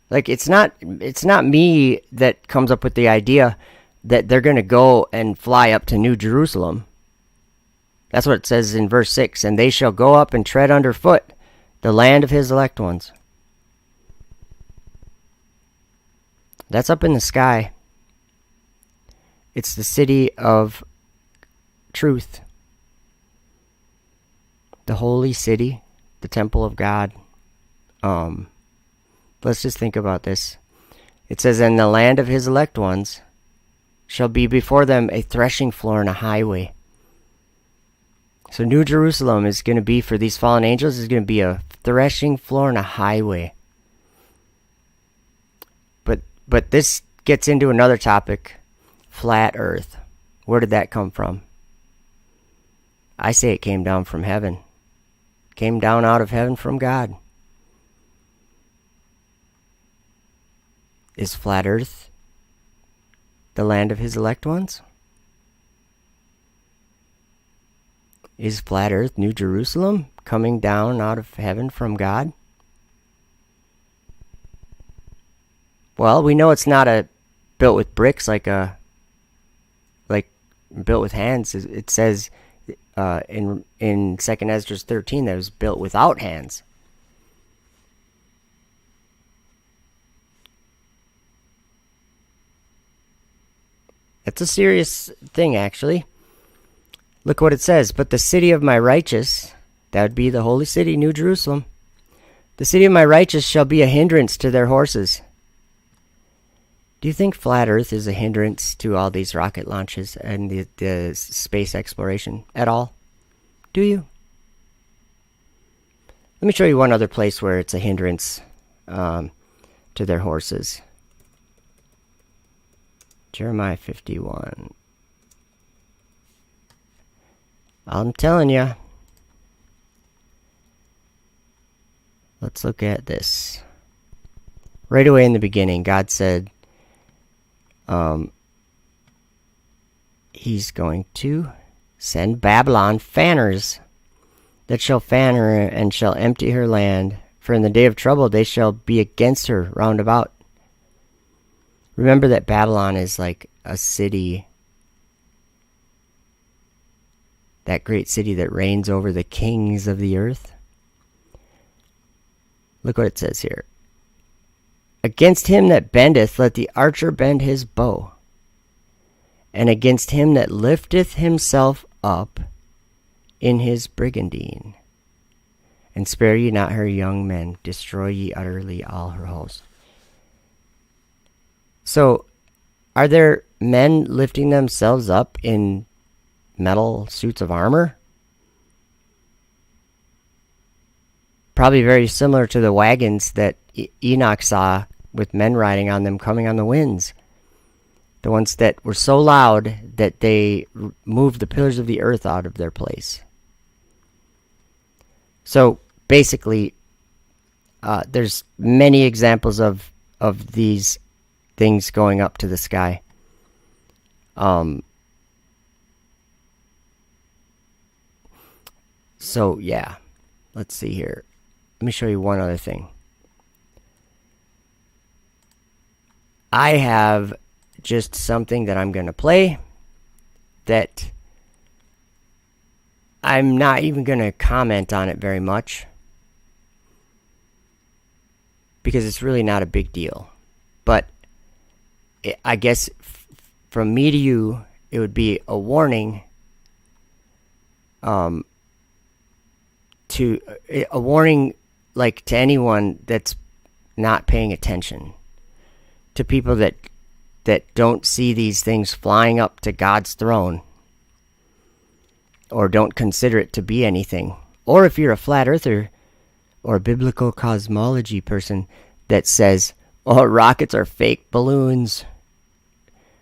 Like, it's not me that comes up with the idea that they're going to go and fly up to New Jerusalem. That's what it says in verse 6. And they shall go up and tread underfoot the land of his elect ones. That's up in the sky. It's the city of truth. The holy city, the temple of God. Let's just think about this. It says, and the land of his elect ones shall be before them a threshing floor and a highway. So New Jerusalem is going to be, for these fallen angels, is going to be a threshing floor and a highway. But this gets into another topic. Flat earth. Where did that come from? I say it came down from heaven. Came down out of heaven from God. Is flat earth the land of his elect ones? Is flat earth New Jerusalem coming down out of heaven from God? Well, we know it's not built with bricks like built with hands. It says in 2nd Esdras 13 that it was built without hands. That's a serious thing, actually. Look what it says. But the city of my righteous, that would be the holy city, New Jerusalem. The city of my righteous shall be a hindrance to their horses. Do you think flat earth is a hindrance to all these rocket launches and the space exploration at all? Do you? Let me show you one other place where it's a hindrance to their horses. Jeremiah 51. I'm telling you. Let's look at this. Right away in the beginning, God said, he's going to send Babylon fanners that shall fan her and shall empty her land. For in the day of trouble they shall be against her round about. Remember that Babylon is like a city, that great city that reigns over the kings of the earth. Look what it says here. Against him that bendeth, let the archer bend his bow. And against him that lifteth himself up in his brigandine. And spare ye not her young men, destroy ye utterly all her host. So, are there men lifting themselves up in metal suits of armor? probably very similar to the wagons that Enoch saw with men riding on them coming on the winds. The ones that were so loud that they moved the pillars of the earth out of their place. So basically, there's many examples of these things going up to the sky. So yeah, let's see here. Let me show you one other thing. I have just something that I'm going to play that I'm not even going to comment on it very much because it's really not a big deal. But I guess from me to you, it would be a warning like to anyone that's not paying attention, to people that don't see these things flying up to God's throne, or don't consider it to be anything. Or if you're a flat earther or a biblical cosmology person that says, oh, rockets are fake balloons.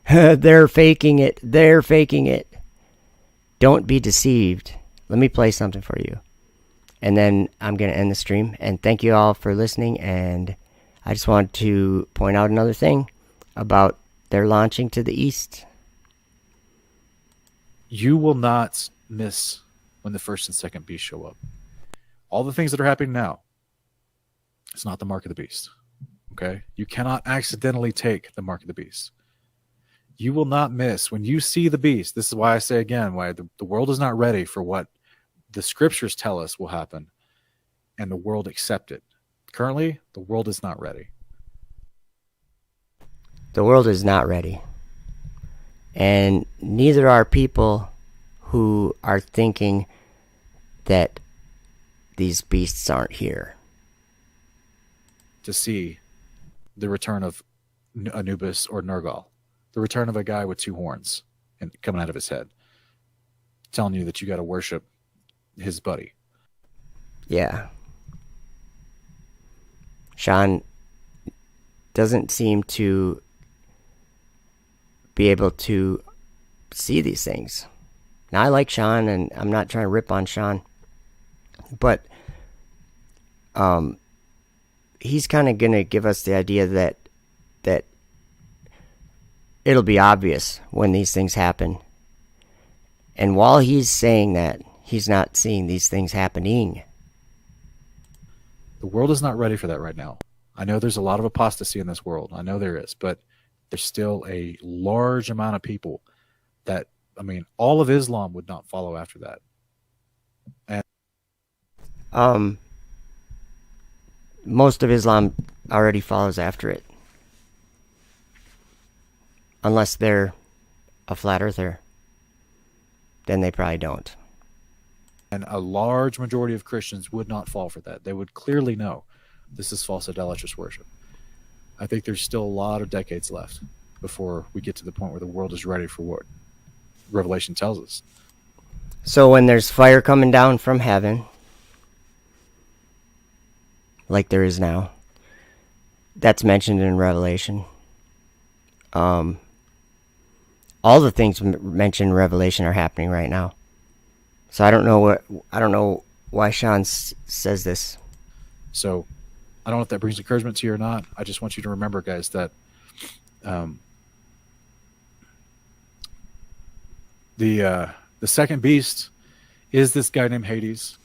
They're faking it. Don't be deceived. Let me play something for you. And then I'm going to end the stream. And thank you all for listening. And I just want to point out another thing about their launching to the east. You will not miss when the first and second beast show up. All the things that are happening now, it's not the mark of the beast. Okay? You cannot accidentally take the mark of the beast. You will not miss when you see the beast. This is why I say again, why the world is not ready for what the scriptures tell us will happen, and the world accept it. Currently, the world is not ready. The world is not ready. And neither are people who are thinking that these beasts aren't here. To see the return of Anubis or Nergal, the return of a guy with two horns and coming out of his head, telling you that you got to worship his buddy. Yeah. Sean doesn't seem to be able to see these things. Now, I like Sean, and I'm not trying to rip on Sean, but he's kind of going to give us the idea that it'll be obvious when these things happen. And while he's saying that, he's not seeing these things happening. The world is not ready for that right now. I know there's a lot of apostasy in this world. I know there is, but there's still a large amount of people that, I mean, all of Islam would not follow after that. And most of Islam already follows after it. Unless they're a flat earther. Then they probably don't. And a large majority of Christians would not fall for that. They would clearly know this is false idolatrous worship. I think there's still a lot of decades left before we get to the point where the world is ready for what Revelation tells us. So when there's fire coming down from heaven, like there is now, that's mentioned in Revelation. All the things mentioned in Revelation are happening right now. So I don't know why Sean says this. So I don't know if that brings encouragement to you or not. I just want you to remember, guys, that the second beast is this guy named Hades.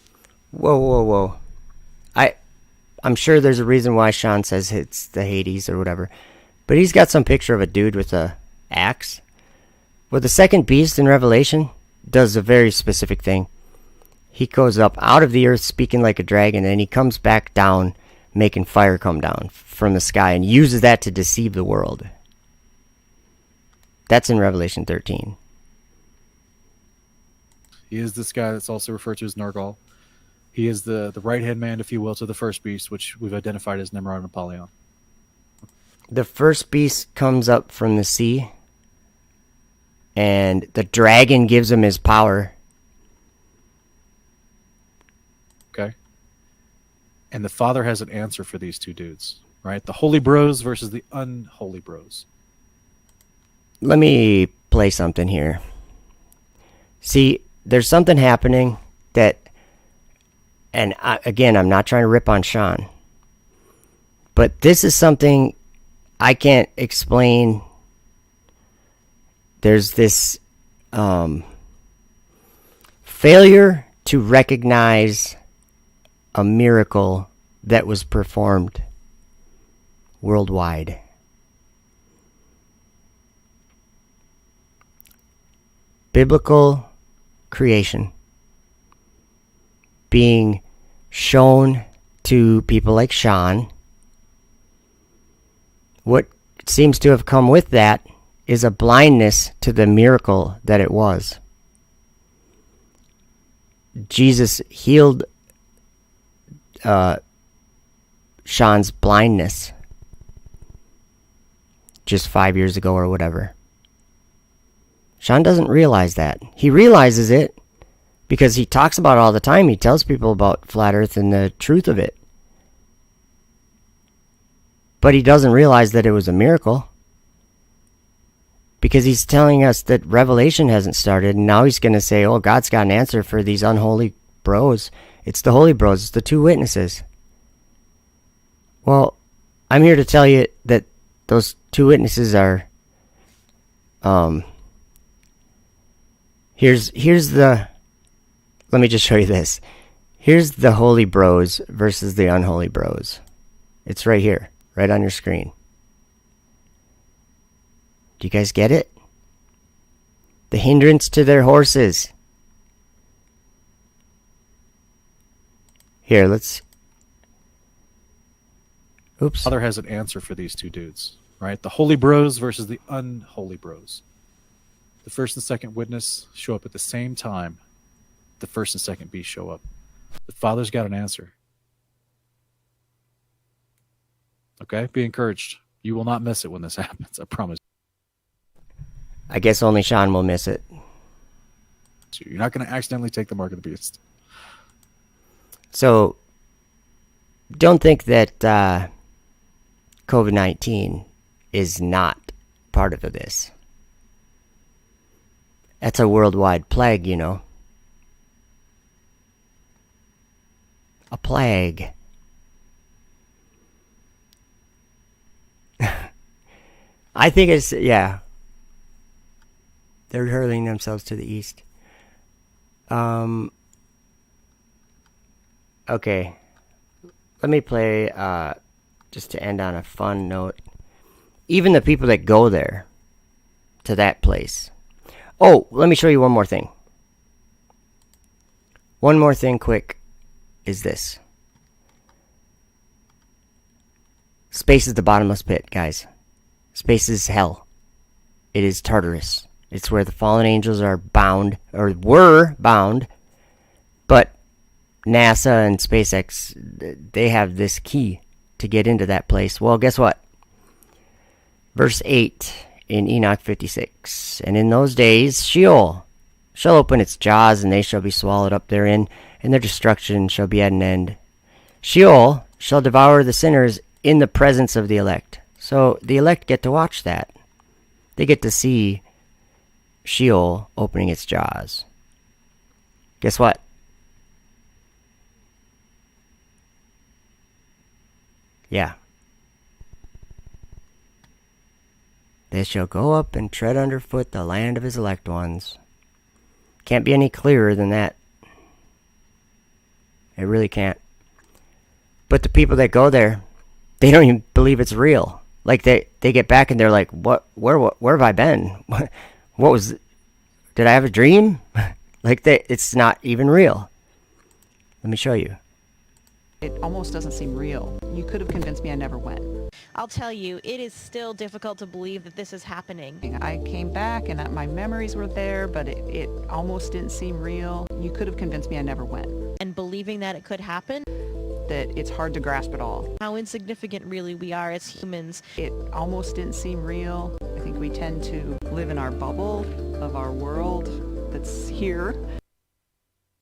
Whoa. I'm sure there's a reason why Sean says it's the Hades or whatever. But he's got some picture of a dude with a axe. Well, the second beast in Revelation does a very specific thing. He goes up out of the earth speaking like a dragon, and he comes back down making fire come down from the sky and uses that to deceive the world. That's in Revelation 13. He is this guy that's also referred to as Nergal. He is the right-hand man, if you will, to the first beast, which we've identified as Nimrod and Apollyon. The first beast comes up from the sea, and the dragon gives him his power. Okay. And the Father has an answer for these two dudes, right? The holy bros versus the unholy bros. Let me play something here. See, there's something happening that, and again, I'm not trying to rip on Sean, but this is something I can't explain. There's this failure to recognize a miracle that was performed worldwide. Biblical creation being shown to people like Sean. What seems to have come with that is a blindness to the miracle that it was. Jesus healed Sean's blindness just 5 years ago or whatever. Sean doesn't realize that. He realizes it because he talks about it all the time. He tells people about flat earth and the truth of it. But he doesn't realize that it was a miracle. Because he's telling us that Revelation hasn't started, and now he's going to say, oh, God's got an answer for these unholy bros. It's the holy bros. It's the two witnesses. Well, I'm here to tell you that those two witnesses are... Here's the... Let me just show you this. Here's the holy bros versus the unholy bros. It's right here, right on your screen. Do you guys get it? The hindrance to their horses. Here, let's... Oops. Father has an answer for these two dudes, right? The holy bros versus the unholy bros. The first and second witness show up at the same time. The first and second beast show up. The Father's got an answer. Okay? Be encouraged. You will not miss it when this happens. I promise. I guess only Sean will miss it. You're not going to accidentally take the mark of the beast. So, don't think that COVID-19 is not part of this. That's a worldwide plague, you know. A plague. I think it's, yeah. They're hurling themselves to the east. Okay. Let me play, just to end on a fun note. Even the people that go there, to that place. Oh, let me show you one more thing. One more thing quick is this. Space is the bottomless pit, guys. Space is hell. It is Tartarus. It's where the fallen angels are bound, or were bound. But NASA and SpaceX, they have this key to get into that place. Well, guess what? Verse 8 in Enoch 56. And in those days, Sheol shall open its jaws, and they shall be swallowed up therein, and their destruction shall be at an end. Sheol shall devour the sinners in the presence of the elect. So the elect get to watch that. They get to see Sheol opening its jaws. Guess what? Yeah. They shall go up and tread underfoot the land of his elect ones. Can't be any clearer than that. It really can't. But the people that go there, they don't even believe it's real. Like they get back and they're like, where have I been? What was, did I have a dream? Like it's not even real. Let me show you. It almost doesn't seem real. You could have convinced me I never went. I'll tell you, it is still difficult to believe that this is happening. I came back and my memories were there, but it almost didn't seem real. You could have convinced me I never went. And believing that it could happen? That it's hard to grasp it all. How insignificant really we are as humans. It almost didn't seem real. I think we tend to live in our bubble of our world that's here.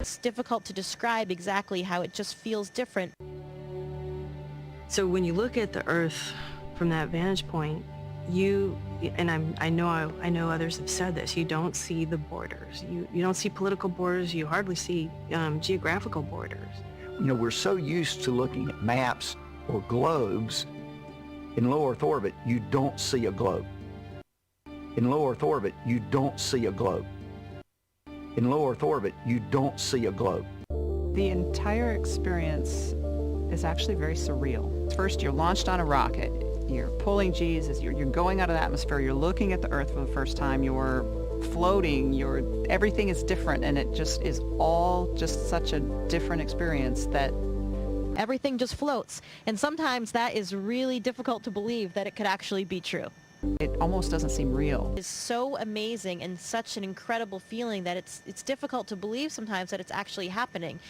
It's difficult to describe exactly how it just feels different. So when you look at the Earth from that vantage point, I know others have said this, you don't see the borders. You don't see political borders. You hardly see geographical borders. You know, we're so used to looking at maps or globes. In low Earth orbit, you don't see a globe. In low Earth orbit, you don't see a globe. In low Earth orbit, you don't see a globe. The entire experience is actually very surreal. First, you're launched on a rocket. You're pulling G's as you're going out of the atmosphere. You're looking at the Earth for the first time. You're floating. Everything is different, and it just is all just such a different experience that everything just floats. And sometimes that is really difficult to believe that it could actually be true. It almost doesn't seem real. It's so amazing and such an incredible feeling that it's difficult to believe sometimes that it's actually happening.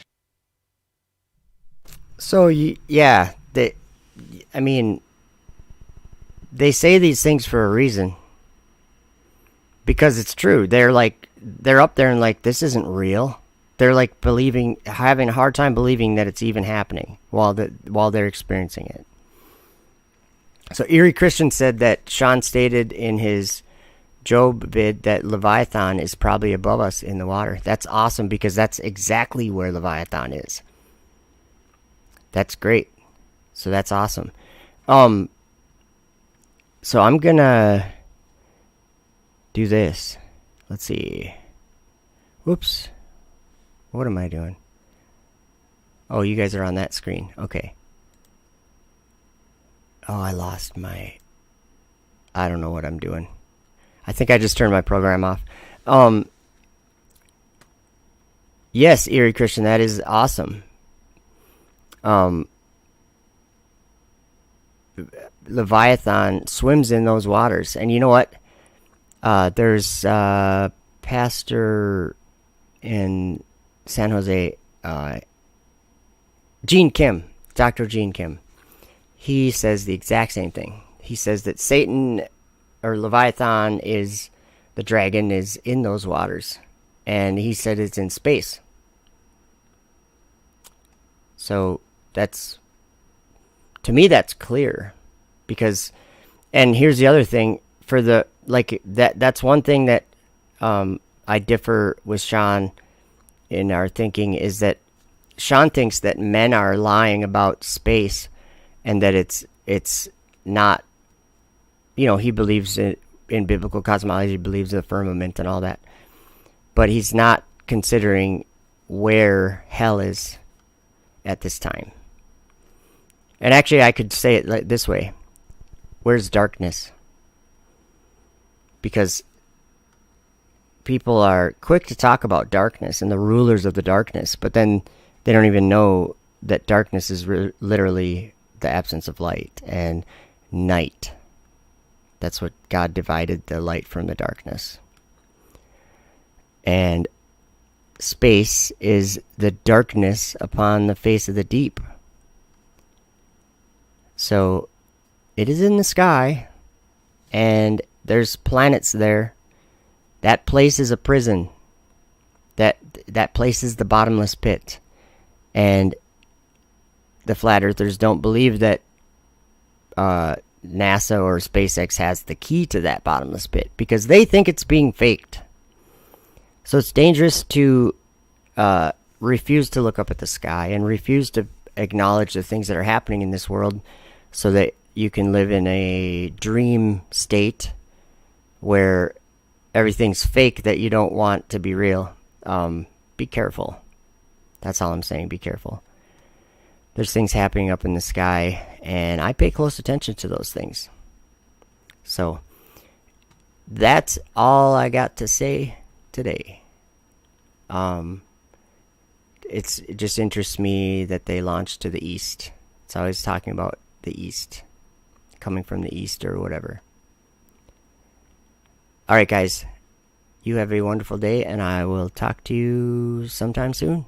So, yeah, they say these things for a reason. Because it's true. They're up there and like, this isn't real. They're like having a hard time believing that it's even happening while they're experiencing it. So Erie Christian said that Sean stated in his Job vid that Leviathan is probably above us in the water. That's awesome because that's exactly where Leviathan is. That's great. So that's awesome. So I'm gonna do this. Let's see. Whoops. What am I doing? Oh, you guys are on that screen. Okay. Oh, I lost my... I don't know what I'm doing. I think I just turned my program off. Yes, Erie Christian, that is awesome. Leviathan swims in those waters. And you know what? There's a pastor in San Jose, Gene Kim, Dr. Gene Kim. He says the exact same thing. He says that Satan, or Leviathan, is the dragon, is in those waters. And he said it's in space. So that's, to me, that's clear. Because, and here's the other thing, for the, like, that's one thing that I differ with Sean in our thinking, is that Sean thinks that men are lying about space and that it's not, you know, he believes in biblical cosmology, he believes in the firmament and all that. But he's not considering where hell is at this time. And actually, I could say it like this way. Where's darkness? Because people are quick to talk about darkness and the rulers of the darkness, but then they don't even know that darkness is literally the absence of light, and night. That's what God divided the light from the darkness. And space is the darkness upon the face of the deep. So it is in the sky, and there's planets there. That place is a prison. That place is the bottomless pit. And the flat earthers don't believe that NASA or SpaceX has the key to that bottomless pit, because they think it's being faked. So it's dangerous to refuse to look up at the sky and refuse to acknowledge the things that are happening in this world, so that you can live in a dream state where everything's fake that you don't want to be real. Be careful. That's all I'm saying. Be careful. There's things happening up in the sky, and I pay close attention to those things. So that's all I got to say today. It just interests me that they launched to the east. It's always talking about the east, coming from the east or whatever. All right, guys. You have a wonderful day, and I will talk to you sometime soon.